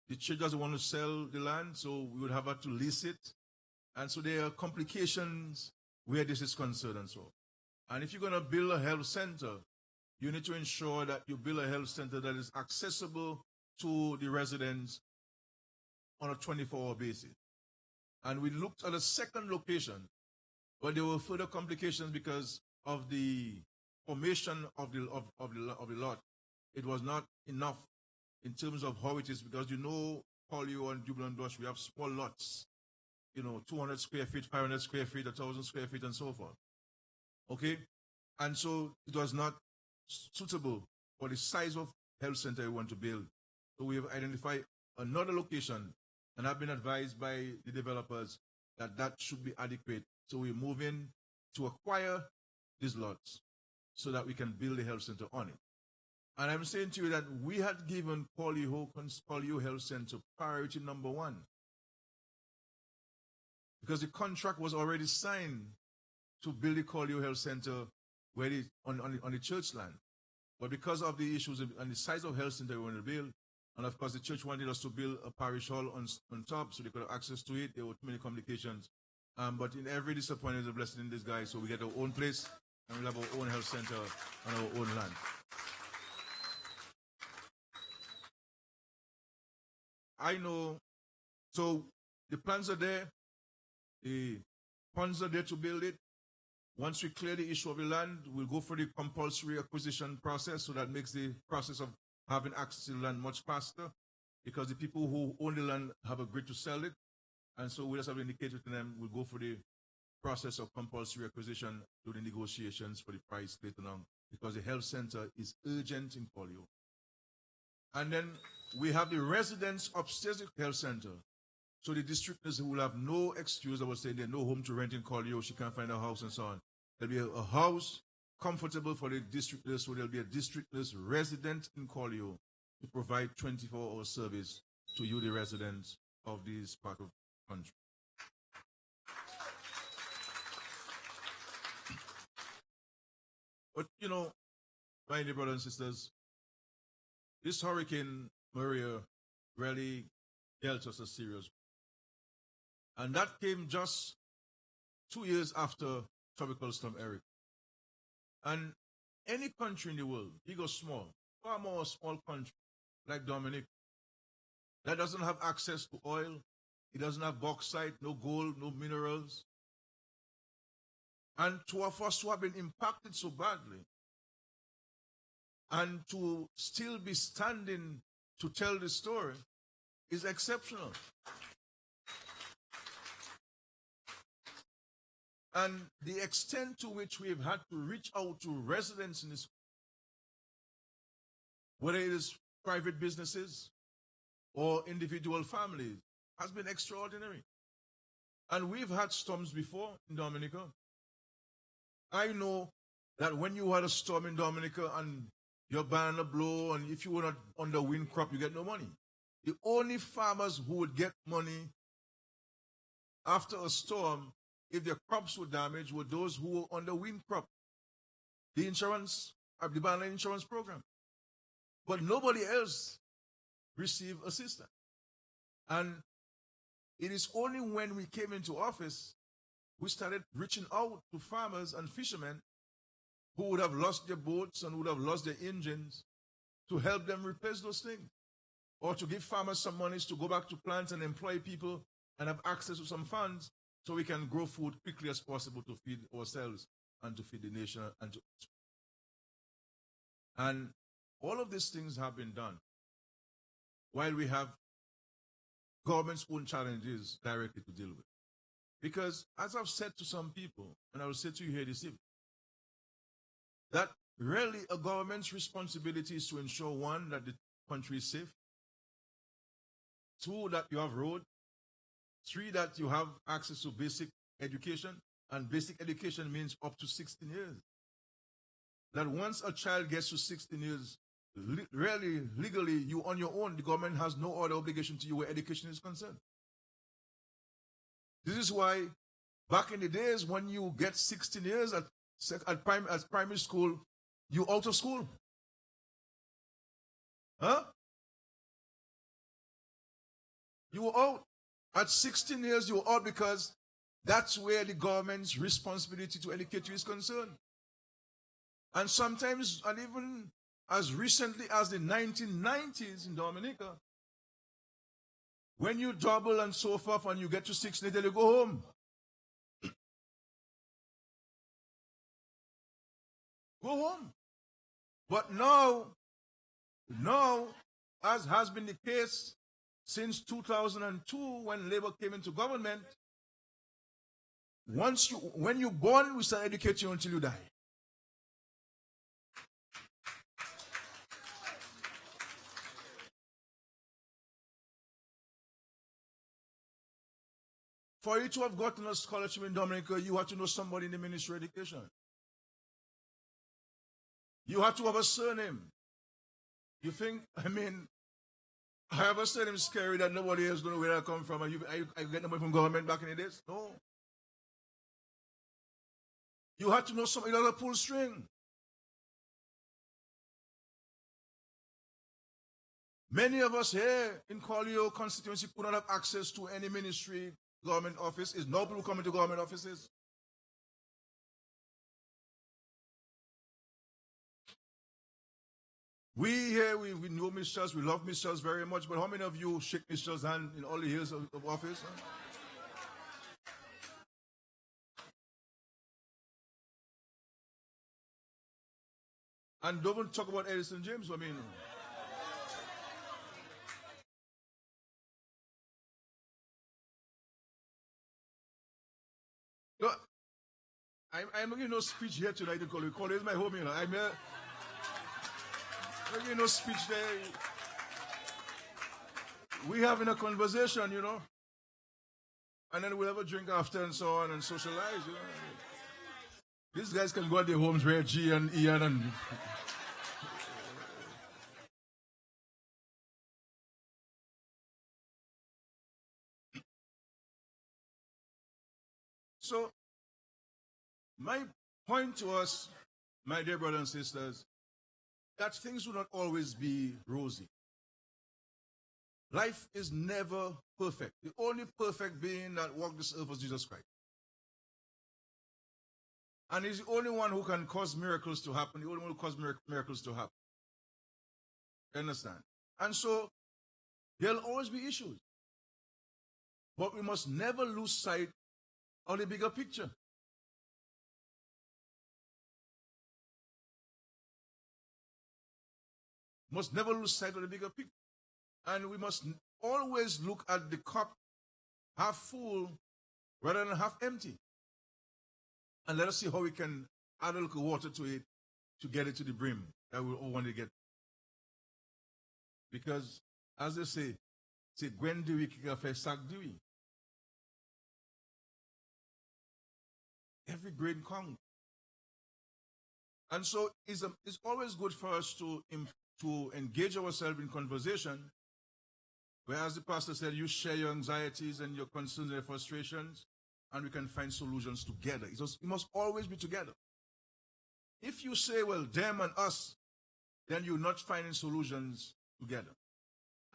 the church doesn't want to sell the land, so we would have had to lease it. And so there are complications where this is concerned and so on. And if you're going to build a health center, you need to ensure that you build a health center that is accessible to the residents on a 24-hour basis. And we looked at a second location, but there were further complications because of the formation of the lot. It was not enough in terms of how it is, because Polio and Jubler and Bush, we have small lots, 200 square feet, 500 square feet, 1,000 square feet, and so forth. Okay? And so it was not suitable for the size of health center we want to build. So we have identified another location, and I've been advised by the developers that should be adequate. So we're moving to acquire these lots so that we can build a health center on it. And I'm saying to you that we had given Polio Health Center priority number 1, because the contract was already signed to build the Polio Health Center on the church land. But because of the issues and the size of health center we want to build, and of course the church wanted us to build a parish hall on top so they could have access to it, there were too many complications. But in every disappointment is a blessing in disguise, so we get our own place and we'll have our own health center on our own land. I know, so the plans are there, the funds are there to build it. Once we clear the issue of the land, we'll go for the compulsory acquisition process, so that makes the process of having access to the land much faster, because the people who own the land have agreed to sell it. And so we just have indicated to them, we'll go for the process of compulsory acquisition, do the negotiations for the price later on, because the health center is urgent in Polio. And then we have the residents upstairs at the health center. So the district nurse will have no excuse. I was saying there's no home to rent in Polio, she can't find a house and so on. There'll be a house comfortable for the district nurse, so there'll be a district nurse resident in Polio to provide 24-hour service to you, the residents of this part of the country. But, my dear brothers and sisters, this Hurricane Maria really dealt us a serious. And that came just 2 years after Tropical Storm Eric. And any country in the world, big or small, far more a small country, like Dominic, that doesn't have access to oil, it doesn't have bauxite, no gold, no minerals. And two of us who have been impacted so badly, and to still be standing to tell the story is exceptional. And the extent to which we've had to reach out to residents in this, whether it is private businesses or individual families, has been extraordinary. And we've had storms before in Dominica. I know that when you had a storm in Dominica and your banner blow, and if you were not on the wind crop, you get no money. The only farmers who would get money after a storm, if their crops were damaged, were those who were on the wind crop. The insurance, the banner insurance program. But nobody else received assistance. And it is only when we came into office, we started reaching out to farmers and fishermen who would have lost their boats and would have lost their engines to help them replace those things. Or to give farmers some monies to go back to plants and employ people and have access to some funds so we can grow food quickly as possible to feed ourselves and to feed the nation. And all of these things have been done while we have government's own challenges directly to deal with. Because as I've said to some people, and I will say to you here this evening, that really a government's responsibility is to ensure, one, that the country is safe, two, that you have road, three, that you have access to basic education, and basic education means up to 16 years. That once a child gets to 16 years, really, legally, you on your own, the government has no other obligation to you where education is concerned. This is why back in the days when you get 16 years at primary school, you're out of school. Huh? You were out. At 16 years, you were out because that's where the government's responsibility to educate you is concerned. And sometimes, and even as recently as the 1990s in Dominica, when you double and so forth and you get to 16, then you go home. Go home. But now, as has been the case since 2002 when Labour came into government, when you're born, we start educating you until you die. For you to have gotten a scholarship in Dominica, you have to know somebody in the Ministry of Education. You have to have a surname. You think, I have a surname scary that nobody else don't know where I come from, and I get the money from government back in the days? No. You have to know somebody that has a pull string. Many of us here in Colihaut constituency could not have access to any ministry, government office. It's no people who come into government offices. We here, we know Miss Charles, we love Miss Charles very much, but how many of you shake Miss Charles' hand in all the years of office? Huh? And don't talk about Edison James, No, I'm giving no speech here tonight in Colihaut. Colihaut is my home, I'm here. I'm giving no speech there. We having a conversation, and then we'll have a drink after and so on and socialize, These guys can go at their homes, Reggie and Ian and... So, my point to us, my dear brothers and sisters, that things will not always be rosy. Life is never perfect. The only perfect being that walked this earth was Jesus Christ. And he's the only one who can cause miracles to happen, the only one who caused miracles to happen. You understand? And so there'll always be issues. But we must never lose sight of the bigger picture. Must never lose sight of the bigger picture. And we must always look at the cup half full rather than half empty. And let us see how we can add a little water to it to get it to the brim that we all want to get. Because, as they say, Gwen Dewey kick off a sack Dewey. Every grain counts. And so it's always good for us to engage ourselves in conversation, where, as the pastor said, you share your anxieties and your concerns and your frustrations, and we can find solutions together. It must always be together. If you say, well, them and us, then you're not finding solutions together.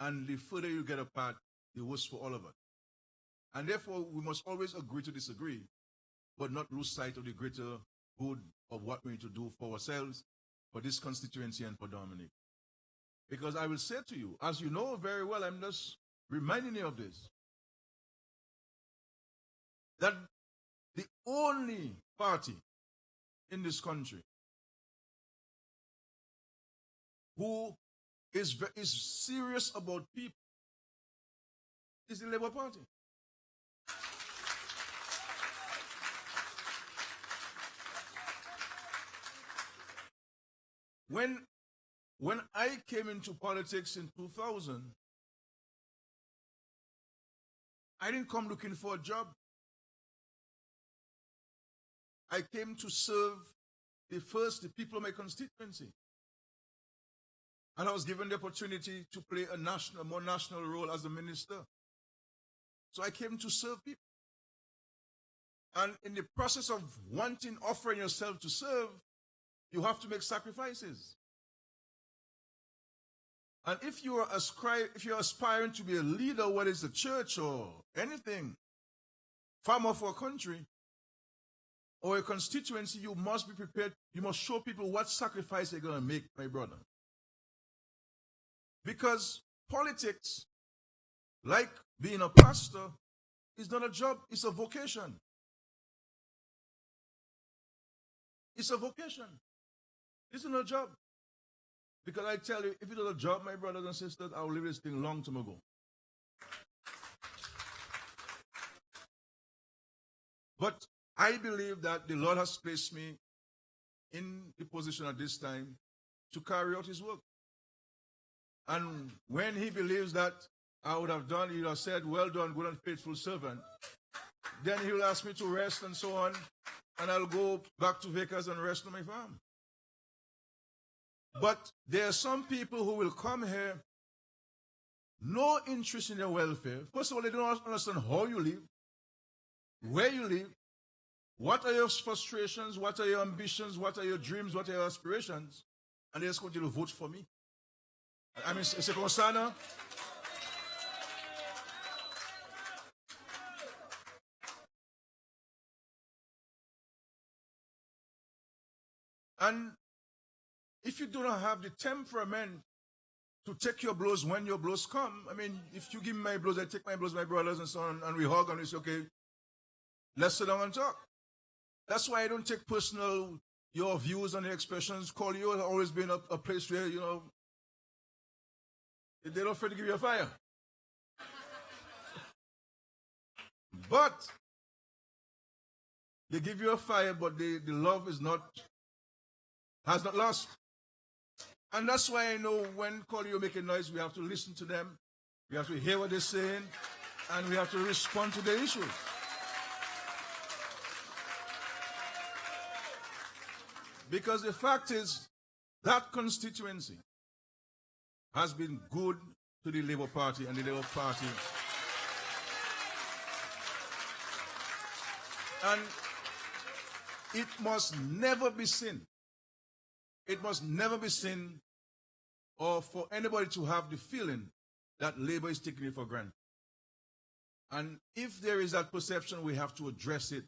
And the further you get apart, the worse for all of us. And therefore, we must always agree to disagree, but not lose sight of the greater good of what we need to do for ourselves, for this constituency, and for Dominic. Because I will say to you, as you know very well, I'm just reminding you of this, that the only party in this country who is serious about people is the Labour Party. When I came into politics in 2000, I didn't come looking for a job. I came to serve the people of my constituency. And I was given the opportunity to play a more national role as a minister. So I came to serve people. And in the process of offering yourself to serve, you have to make sacrifices. And if you're aspiring to be a leader, whether it's a church or anything, farmer for a country or a constituency, you must be prepared. You must show people what sacrifice they're going to make, my brother. Because politics, like being a pastor, is not a job, it's a vocation. It's a vocation. It's not a job. Because I tell you, if it was a job, my brothers and sisters, I would leave this thing long time ago. But I believe that the Lord has placed me in the position at this time to carry out his work. And when he believes that I would have done, he would have said, well done, good and faithful servant. Then he will ask me to rest and so on, and I'll go back to Vickers and rest on my farm. But there are some people who will come here, no interest in your welfare. First of all, they don't understand how you live, where you live, what are your frustrations, what are your ambitions, what are your dreams, what are your aspirations, and they just want you to vote for me. I mean, c'est comme ça, no? And if you do not have the temperament to take your blows when your blows come, I mean, if you give me my blows, I take my blows, my brothers, and so on, and we hug and we say, okay, let's sit down and talk. That's why I don't take personal, your views and your expressions. Colihaut has always been a place where, you know, they're not afraid to give you a fire. But they give you a fire, but the love has not lost. And that's why I know when Polio make a noise, we have to listen to them. We have to hear what they're saying, and we have to respond to their issues. Because the fact is, that constituency has been good to the Labour Party and the Labour Party. And it must never be seen. It must never be seen or for anybody to have the feeling that Labour is taking it for granted. And if there is that perception, we have to address it,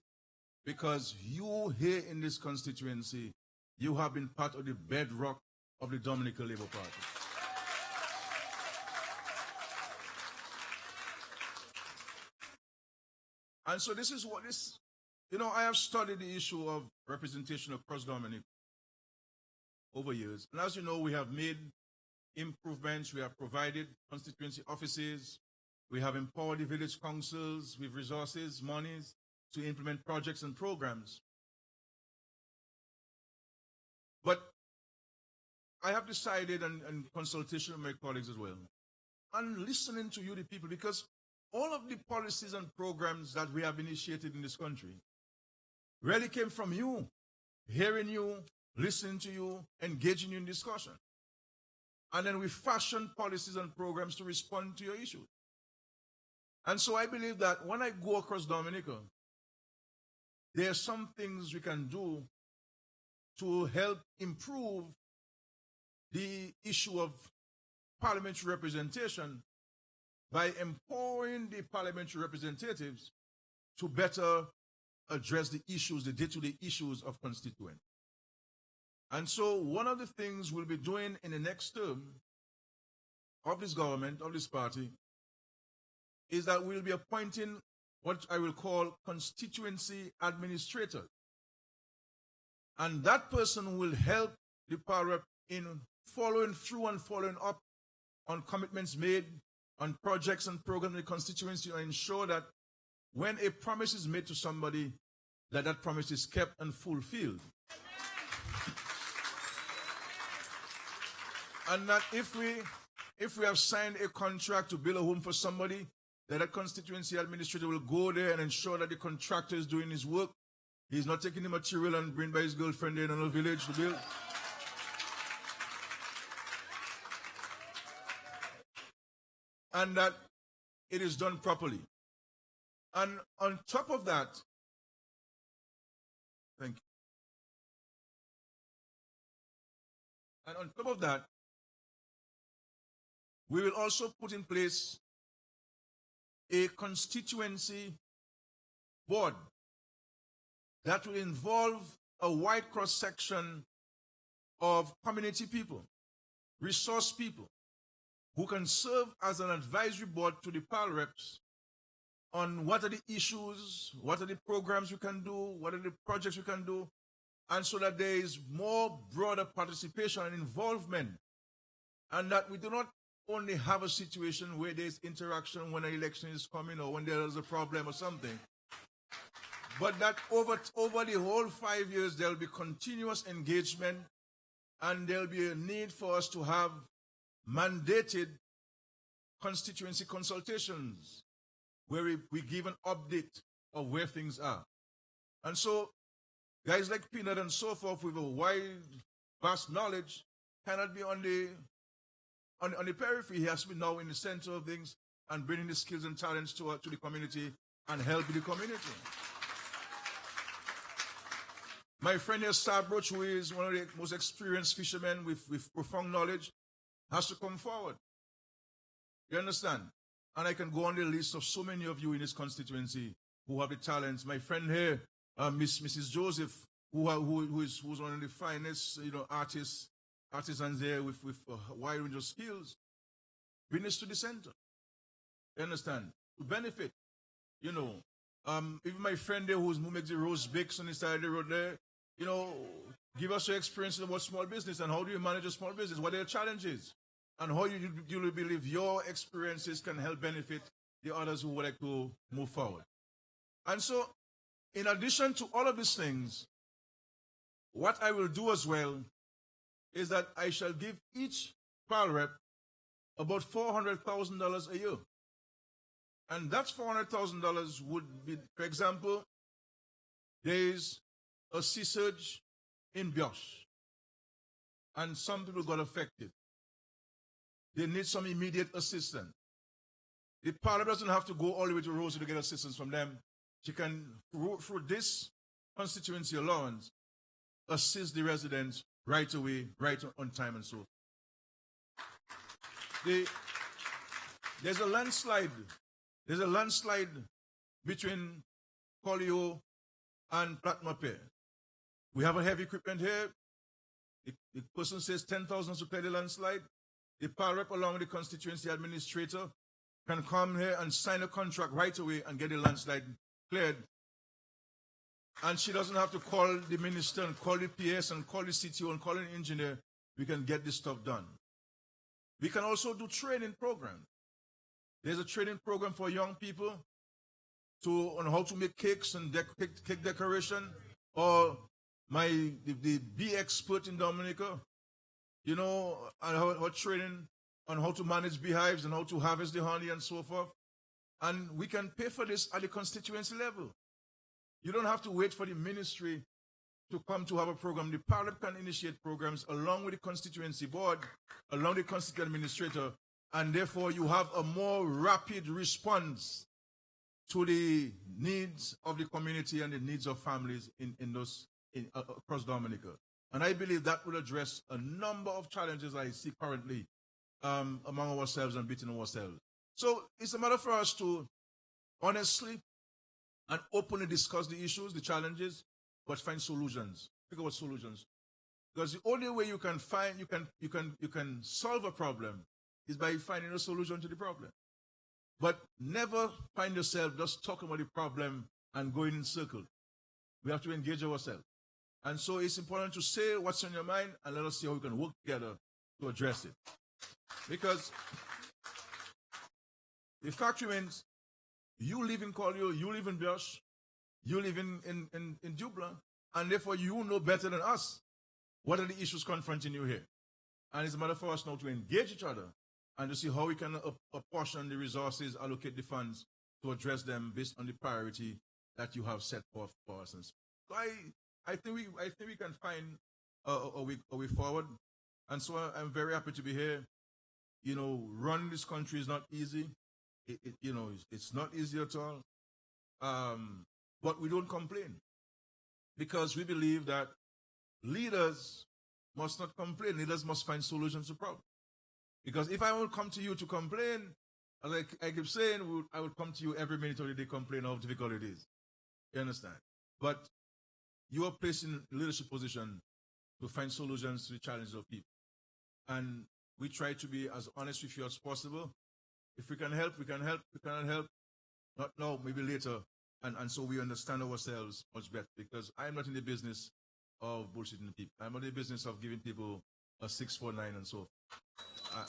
because you here in this constituency, you have been part of the bedrock of the Dominican Labour Party. And so this is what this, I have studied the issue of representation across Dominica over years. And as you know, we have made improvements. We have provided constituency offices. We have empowered the village councils with resources, monies to implement projects and programs. But I have decided, and consultation with my colleagues as well, and listening to you, the people, because all of the policies and programs that we have initiated in this country really came from you, hearing you, listening to you, engaging you in discussion. And then we fashion policies and programs to respond to your issues. And so I believe that when I go across Dominica, there are some things we can do to help improve the issue of parliamentary representation by empowering the parliamentary representatives to better address the issues, the day-to-day issues of constituents. And so one of the things we'll be doing in the next term of this government, of this party, is that we'll be appointing what I will call Constituency Administrator. And that person will help the power rep in following through and following up on commitments made on projects and programs in the constituency, and ensure that when a promise is made to somebody, that that promise is kept and fulfilled. And that if we have signed a contract to build a home for somebody, that a constituency administrator will go there and ensure that the contractor is doing his work. He's not taking the material and bring by his girlfriend in another village to build. And that it is done properly. And on top of that, thank you. And on top of that, we will also put in place a constituency board that will involve a wide cross-section of community people, resource people, who can serve as an advisory board to the PAL reps on what are the issues, what are the programs we can do, what are the projects we can do, and so that there is more broader participation and involvement, and that we do not only have a situation where there's interaction when an election is coming or when there is a problem or something, but that over the whole 5 years there'll be continuous engagement, and there'll be a need for us to have mandated constituency consultations where we give an update of where things are. And so guys like Peanut and so forth with a wide, vast knowledge cannot be on the periphery. He has to be now in the center of things and bringing the skills and talents to the community and help the community. My friend here, Starbrook, who is one of the most experienced fishermen with profound knowledge, has to come forward. You understand? And I can go on the list of so many of you in this constituency who have the talents. My friend here, Mrs. Joseph, who's one of the finest, artisans there with a wide range of skills. Bring this to the center. You understand? To benefit. Even my friend there who makes the roast bakes on the side of the road there, give us your experience about small business and how do you manage a small business, what are your challenges, and how you believe your experiences can help benefit the others who would like to move forward. And so, in addition to all of these things, what I will do as well is that I shall give each PAL rep about $400,000 a year. And that $400,000 would be, for example, there is a sea surge in Biosh, and some people got affected. They need some immediate assistance. The PAL doesn't have to go all the way to Rosie to get assistance from them. She can, through this constituency allowance, assist the residents right away, right on time and so forth. There's a landslide. There's a landslide between Polio and Platmape. We have a heavy equipment here. The person says 10,000 to clear the landslide. The PAL rep along with the constituency administrator can come here and sign a contract right away and get the landslide cleared, and she doesn't have to call the minister and call the PS and call the CTO and call an engineer, we can get this stuff done. We can also do training programs. There's a training program for young people on how to make cakes and cake decoration, or the bee expert in Dominica, and our training on how to manage beehives and how to harvest the honey and so forth. And we can pay for this at the constituency level. You don't have to wait for the ministry to come to have a program. The parliament can initiate programs along with the constituency board, along with the constituency administrator, and therefore you have a more rapid response to the needs of the community and the needs of families across Dominica. And I believe that will address a number of challenges I see currently among ourselves and between ourselves. So it's a matter for us to honestly and openly discuss the issues, the challenges, but find solutions. Think about solutions. Because the only way you can solve a problem is by finding a solution to the problem. But never find yourself just talking about the problem and going in circles. We have to engage ourselves. And so it's important to say what's on your mind and let us see how we can work together to address it. Because the fact remains, you live in Polio, you live in Biosh, you live in Jubler, and therefore you know better than us what are the issues confronting you here. And it's a matter for us now to engage each other and to see how we can apportion the resources, allocate the funds to address them based on the priority that you have set forth for us. And so I think we can find a way forward. And so I'm very happy to be here. Running this country is not easy. It's not easy at all. But we don't complain because we believe that leaders must not complain. Leaders must find solutions to problems. Because if I would come to you to complain, as I keep saying, I would come to you every minute of the day complain how difficult it is. You understand? But you are placed in a leadership position to find solutions to the challenges of people. And we try to be as honest with you as possible. If we can help, we can help. If we cannot help, not now, maybe later. And so we understand ourselves much better. Because I'm not in the business of bullshitting people. I'm not in the business of giving people a 649 and so forth.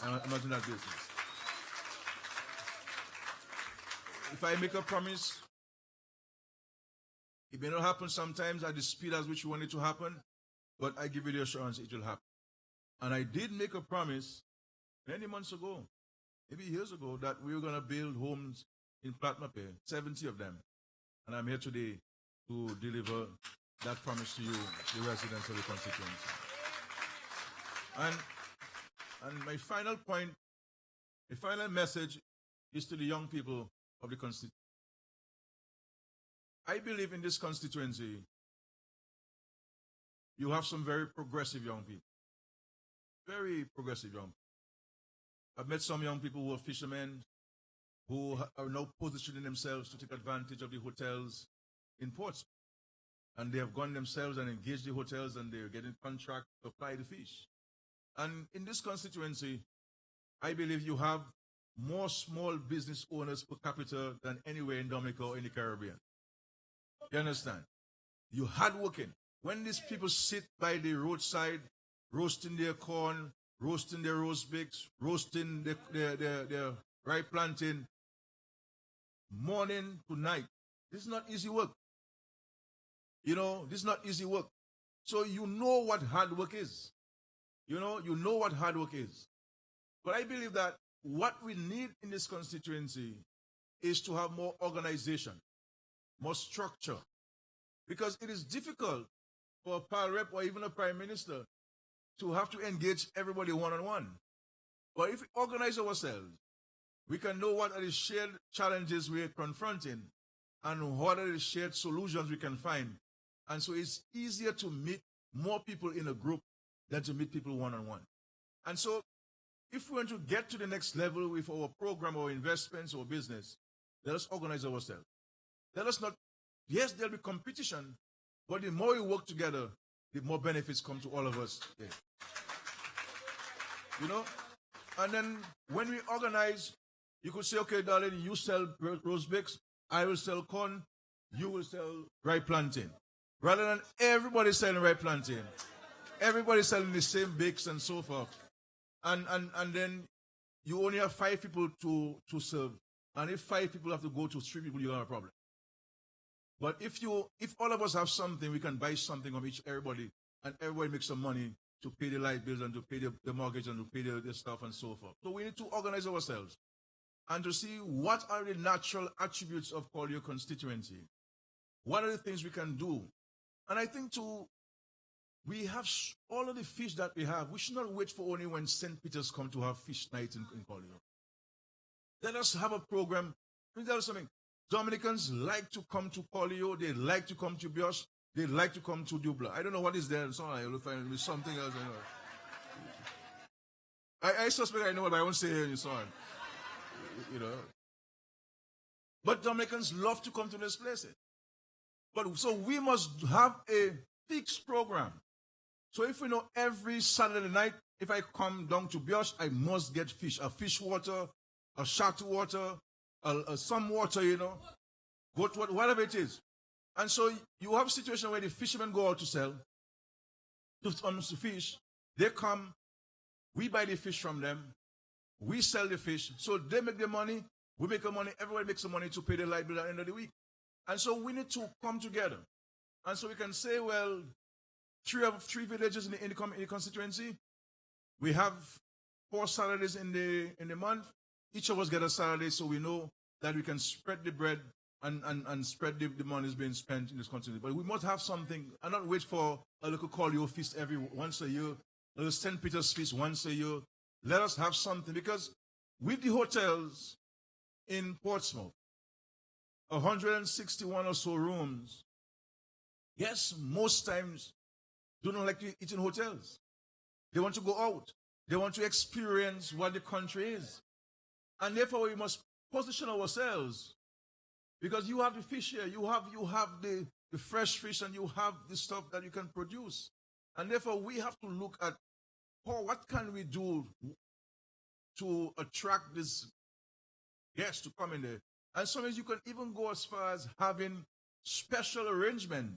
I'm not in that business. If I make a promise, it may not happen sometimes at the speed at which you want it to happen, but I give you the assurance it will happen. And I did make a promise many months ago, maybe years ago, that we were going to build homes in Platmape, 70 of them. And I'm here today to deliver that promise to you, the residents of the constituency. And my final point, the final message is to the young people of the constituency. I believe in this constituency, you have some very progressive young people. Very progressive young people. I've met some young people who are fishermen, who are now positioning themselves to take advantage of the hotels in ports. And they have gone themselves and engaged the hotels, and they're getting contract to apply the fish. And in this constituency, I believe you have more small business owners per capita than anywhere in Dominica or in the Caribbean. You understand? You're hardworking. When these people sit by the roadside, roasting their corn, roasting their roast bakes, roasting their ripe plantain, morning to night, this is not easy work. This is not easy work. So you know what hard work is. You know what hard work is. But I believe that what we need in this constituency is to have more organization, more structure. Because it is difficult for a PAL rep or even a prime minister to have to engage everybody one-on-one. But if we organize ourselves, we can know what are the shared challenges we're confronting and what are the shared solutions we can find. And so it's easier to meet more people in a group than to meet people one-on-one. And so if we want to get to the next level with our program or investments or business, let us organize ourselves. Let us not, yes, there'll be competition, but the more we work together, the more benefits come to all of us. Yeah. And then when we organize, you could say, okay, darling, you sell roast bakes, I will sell corn, you will sell ripe plantain. Rather than everybody selling ripe plantain. Everybody selling the same bakes and so forth. And then you only have 5 people to serve. And if 5 people have to go to 3 people, you have a problem. But if all of us have something, we can buy something from everybody, and everybody makes some money to pay the light bills and to pay the mortgage and to pay the stuff and so forth. So we need to organize ourselves and to see what are the natural attributes of Polio constituency. What are the things we can do? And I think we have all of the fish that we have. We should not wait for only when St. Peter's come to have fish night in Polio. Let us have a program. Let me tell you something. Dominicans like to come to Polio. They like to come to Biosh. They like to come to Jubler. I don't know what is there and so on. I will find it something else. I suspect I know what I won't say and so on. But Dominicans love to come to these places. So we must have a fixed program. So if we know every Saturday night, if I come down to Biosh, I must get fish. A fish water, a shatter water, some water, whatever it is. And so you have a situation where the fishermen go out to sell on the fish. They come, we buy the fish from them, we sell the fish. So they make the money, we make the money, everybody makes the money to pay the light bill at the end of the week. And so we need to come together. And so we can say, well, 3 villages in the constituency. We have 4 Saturdays in the month. Each of us get a Saturday, so we know that we can spread the bread and spread the money is being spent in this constituency. But we must have something and not wait for a local Colihaut feast once a year, a little St. Peter's feast once a year. Let us have something, because with the hotels in Portsmouth, 161 or so rooms, yes, most times do not like to eat in hotels. They want to go out. They want to experience what the country is. And therefore we must position ourselves, because you have the fish here, you have the fresh fish, and you have the stuff that you can produce. And therefore we have to look at what can we do to attract this guest to come in there. And sometimes you can even go as far as having special arrangement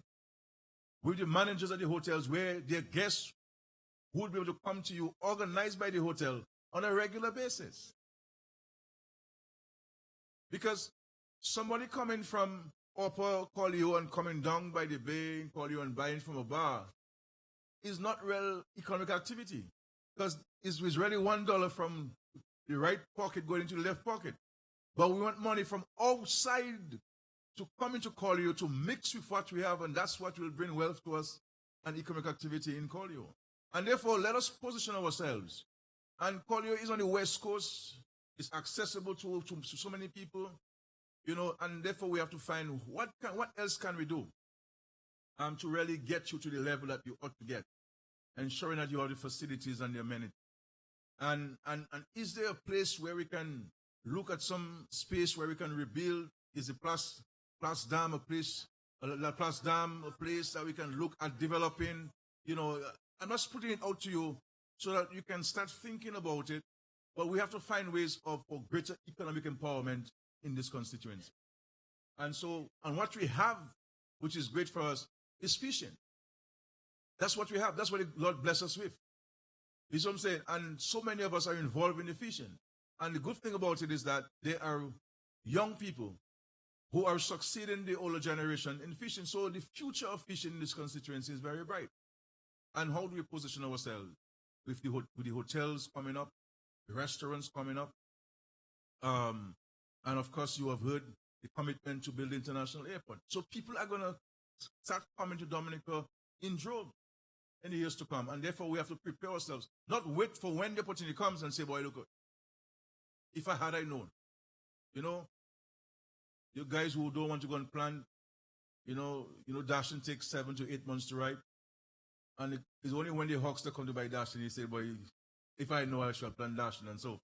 with the managers of the hotels, where their guests would be able to come to you, organized by the hotel on a regular basis. Because somebody coming from Upper Colihaut and coming down by the bay in Colihaut and buying from a bar is not real economic activity, because it's really $1 from the right pocket going into the left pocket. But we want money from outside to come into Colihaut to mix with what we have, and that's what will bring wealth to us and economic activity in Colihaut. And therefore, let us position ourselves. And Colihaut is on the West Coast. It's accessible to so many people, and therefore we have to find what else can we do to really get you to the level that you ought to get, ensuring that you have the facilities and the amenities. And is there a place where we can look at some space where we can rebuild? Is the Place Dam a place that we can look at developing? I'm just putting it out to you so that you can start thinking about it. But we have to find ways for greater economic empowerment in this constituency. And what we have, which is great for us, is fishing. That's what we have. That's what the Lord bless us with. You see what I'm saying? And so many of us are involved in the fishing. And the good thing about it is that there are young people who are succeeding the older generation in fishing. So the future of fishing in this constituency is very bright. And how do we position ourselves? With the hotels coming up, the restaurants coming up. And of course, you have heard the commitment to build the international airport. So people are going to start coming to Dominica in droves in the years to come. And therefore, we have to prepare ourselves. Not wait for when the opportunity comes and say, boy, look, if I had known. You guys who don't want to go and plant, dashing takes 7 to 8 months to ripe. And it's only when the hawks that come to buy dashing, you say, boy, if I know, I shall plant dashing and so.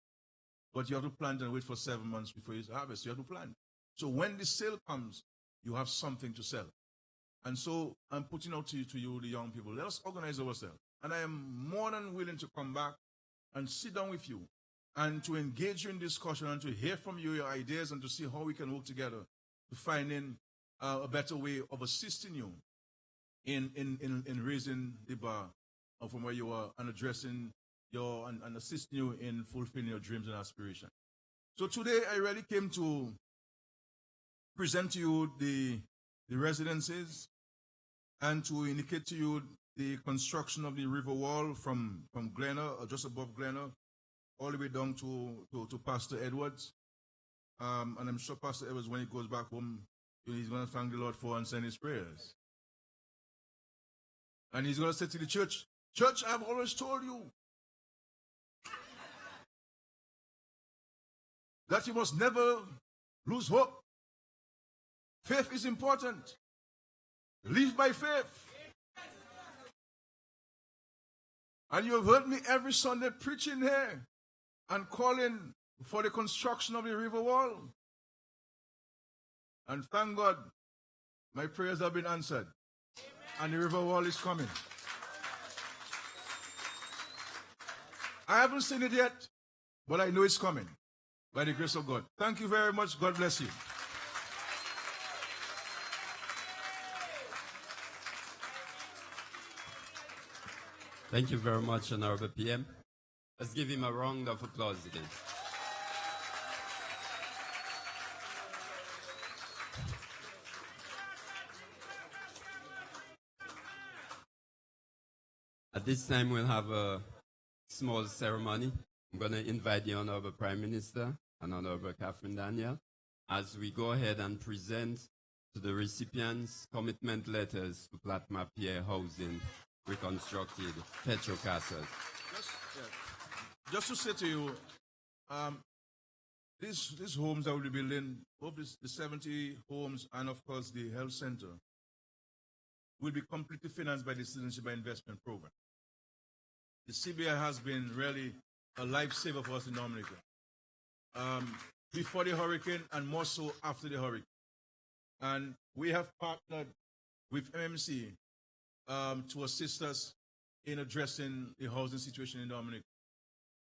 But you have to plant and wait for 7 months before you harvest. You have to plant. So when the sale comes, you have something to sell. And so I'm putting out to you, the young people, let us organize ourselves. And I am more than willing to come back and sit down with you and to engage you in discussion and to hear from you your ideas and to see how we can work together to find in a better way of assisting you in raising the bar from where you are and addressing and assisting you in fulfilling your dreams and aspirations. So today I really came to present to you the residences and to indicate to you the construction of the river wall from Glenna, or just above Glenna, all the way down to Pastor Edwards. And I'm sure Pastor Edwards, when he goes back home, he's going to thank the Lord for answering his prayers. And he's going to say to the church, "Church, I've always told you that you must never lose hope. Faith is important. Live by faith." And you have heard me every Sunday preaching here and calling for the construction of the river wall. And thank God, my prayers have been answered. And the river wall is coming. I haven't seen it yet, but I know it's coming by the grace of God. Thank you very much. God bless you. Thank you very much, Honorable PM. Let's give him a round of applause again. At this time, we'll have a small ceremony. I'm going to invite the Honorable Prime Minister and Honorable Catherine Daniel as we go ahead and present to the recipients commitment letters to Platma Pierre Housing reconstructed Petro Casas. Just to say to you, these homes that we'll be building, both the 70 homes and of course the health center, will be completely financed by the Citizenship Investment Program. The CBI has been really a lifesaver for us in Dominica. Before the hurricane and more so after the hurricane. And we have partnered with MMC to assist us in addressing the housing situation in Dominica.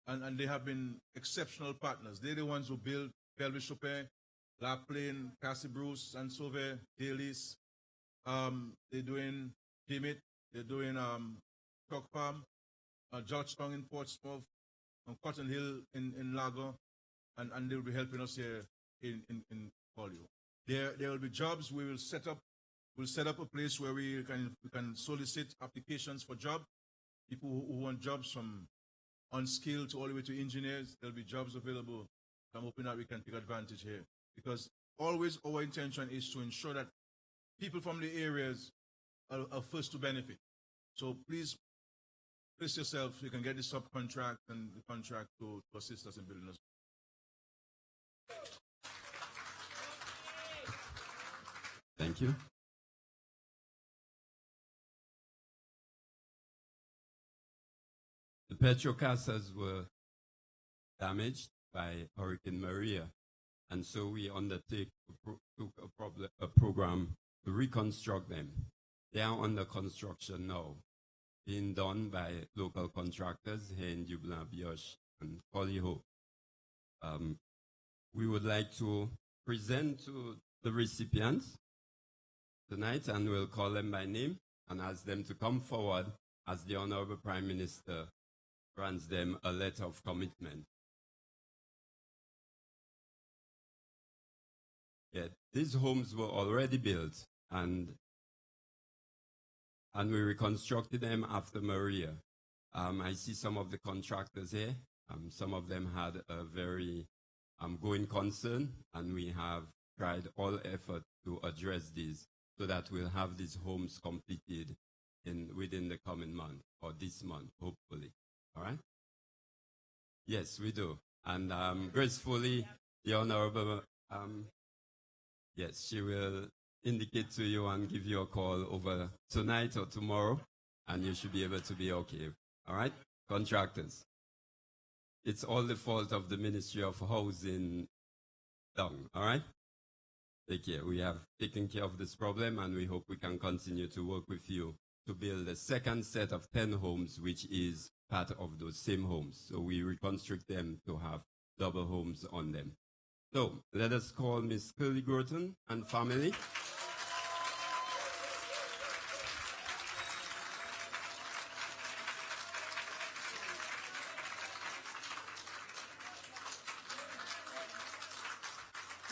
And they have been exceptional partners. They're the ones who built Belvis Chopin, La Plaine, Cassie Bruce, and Sauvé, Dailies. They're doing Dimit, they're doing Chalk Farm, Georgetown in Portsmouth, Cotton Hill in Lago, and they'll be helping us here in Polio. There will be jobs. We'll set up a place where we can solicit applications for jobs. People who want jobs from unskilled to all the way to engineers, there'll be jobs available. I'm hoping that we can take advantage here, because always our intention is to ensure that people from the areas are first to benefit. So please place yourself. You can get the subcontract and the contract to assist us in building us. Thank you. The Petro Casas were damaged by Hurricane Maria, and so we undertook a program to reconstruct them. They are under construction now, being done by local contractors here in Jubler, Bioche, and Colihaut. We would like to present to the recipients tonight, and we'll call them by name and ask them to come forward as the Honorable Prime Minister grants them a letter of commitment. Yeah, these homes were already built, and we reconstructed them after Maria. I see some of the contractors here. Some of them had a very going concern, and we have tried all effort to address these so that we'll have these homes completed within the coming month, or this month, hopefully. All right? Yes, we do. And gracefully, the Honorable, yes, she will indicate to you and give you a call over tonight or tomorrow, and you should be able to be okay. All right? Contractors. It's all the fault of the Ministry of Housing down. All right? Take care. We have taken care of this problem, and we hope we can continue to work with you to build a second set of 10 homes, which is part of those same homes. So we reconstruct them to have double homes on them. So let us call Miss Curly Groton and family.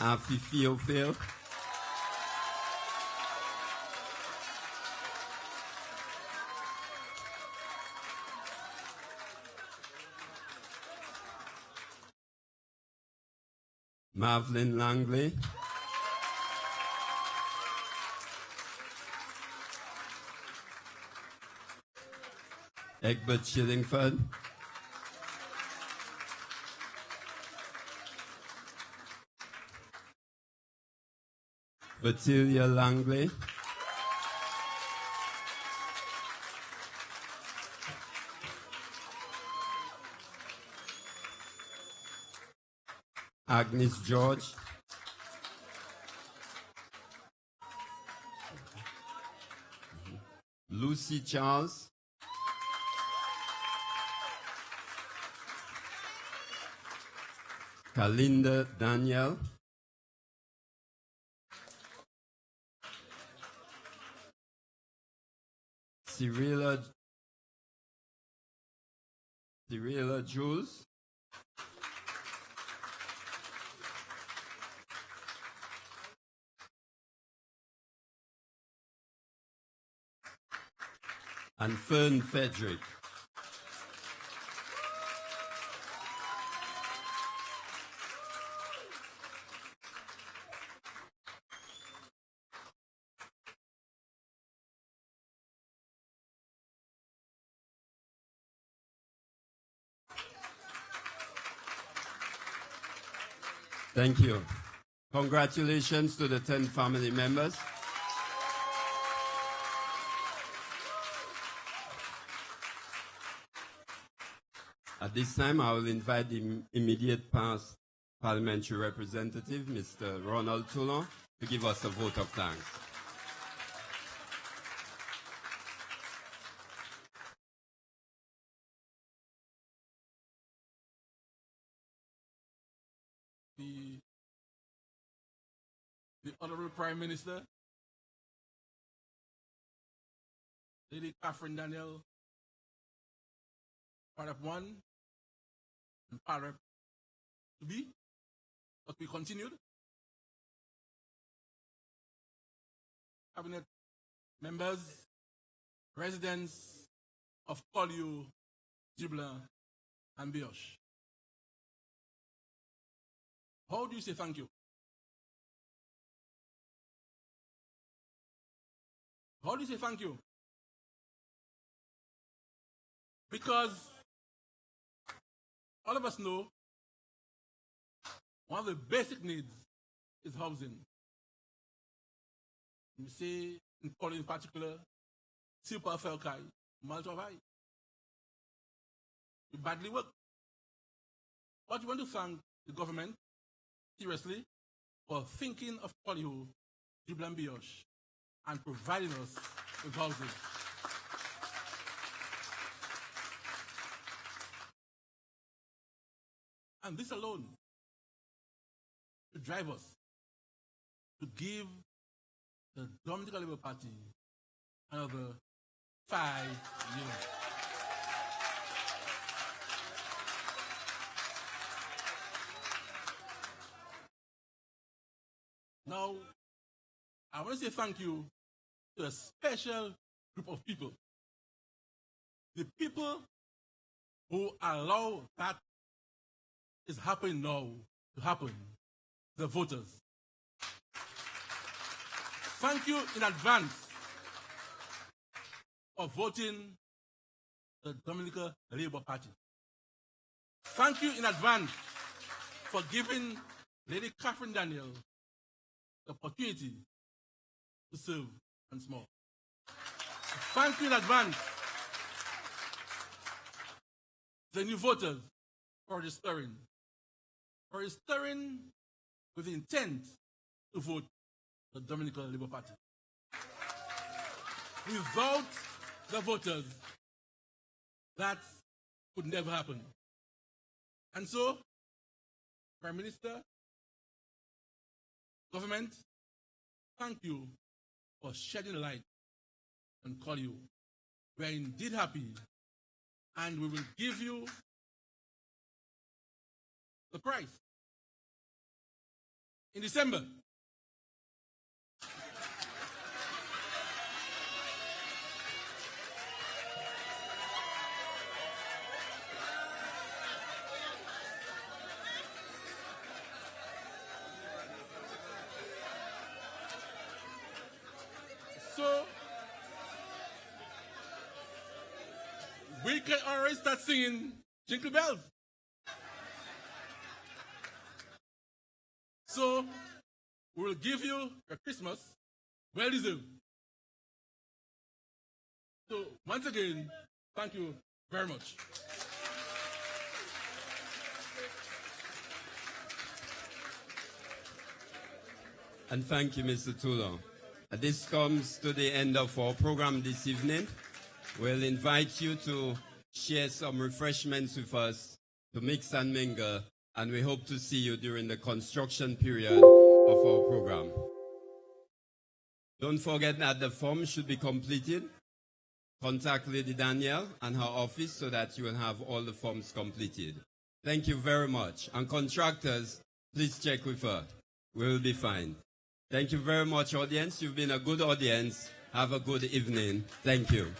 Afifi Ophel, Marvlin Langley, Egbert Shillingford, Batilia Langley, Agnes George, Lucy Charles, Kalinda Daniel, Cyrilla Jules, and Fern Frederick. Thank you. Congratulations to the 10 family members. At this time, I will invite the immediate past parliamentary representative, Mr. Ronald Toulon, to give us a vote of thanks. The Honorable Prime Minister, Lady Catherine Daniel, Paragraph 1 and Paragraph 2B, but we continued. Cabinet members, residents of Polio, Jubler, and Biosh. How do you say thank you? How do you say thank you? Because all of us know one of the basic needs is housing. You say, in Polio in particular, Super Felkai, Maltavai. We badly work. But we want to thank the government, seriously, for thinking of Polio, Jubler and Biosh, and providing us with housing. And this alone should drive us to give the Dominican Labour Party another 5 years. Now, I want to say thank you to a special group of people. The people who allow that is happening now to happen, the voters. Thank you in advance for voting the Dominican Labour Party. Thank you in advance for giving Lady Catherine Daniel the opportunity to serve once more. Thank you in advance the new voters for registering with the intent to vote the Dominican Labour Party. Without the voters, that could never happen. And so, Prime Minister, government, thank you for shedding light on Colihaut. We are indeed happy, and we will give you the prize. in December. So we can already start singing Jingle Bells. So we will give you a Christmas well deserved. So once again, thank you very much. And thank you, Mr. Toulon. This comes to the end of our program this evening. We'll invite you to share some refreshments with us, to mix and mingle, and we hope to see you during the construction period of our program. Don't forget that the form should be completed. Contact Lady Danielle and her office so that you will have all the forms completed. Thank you very much. And contractors, please check with her. We will be fine. Thank you very much, audience. You've been a good audience. Have a good evening. Thank you.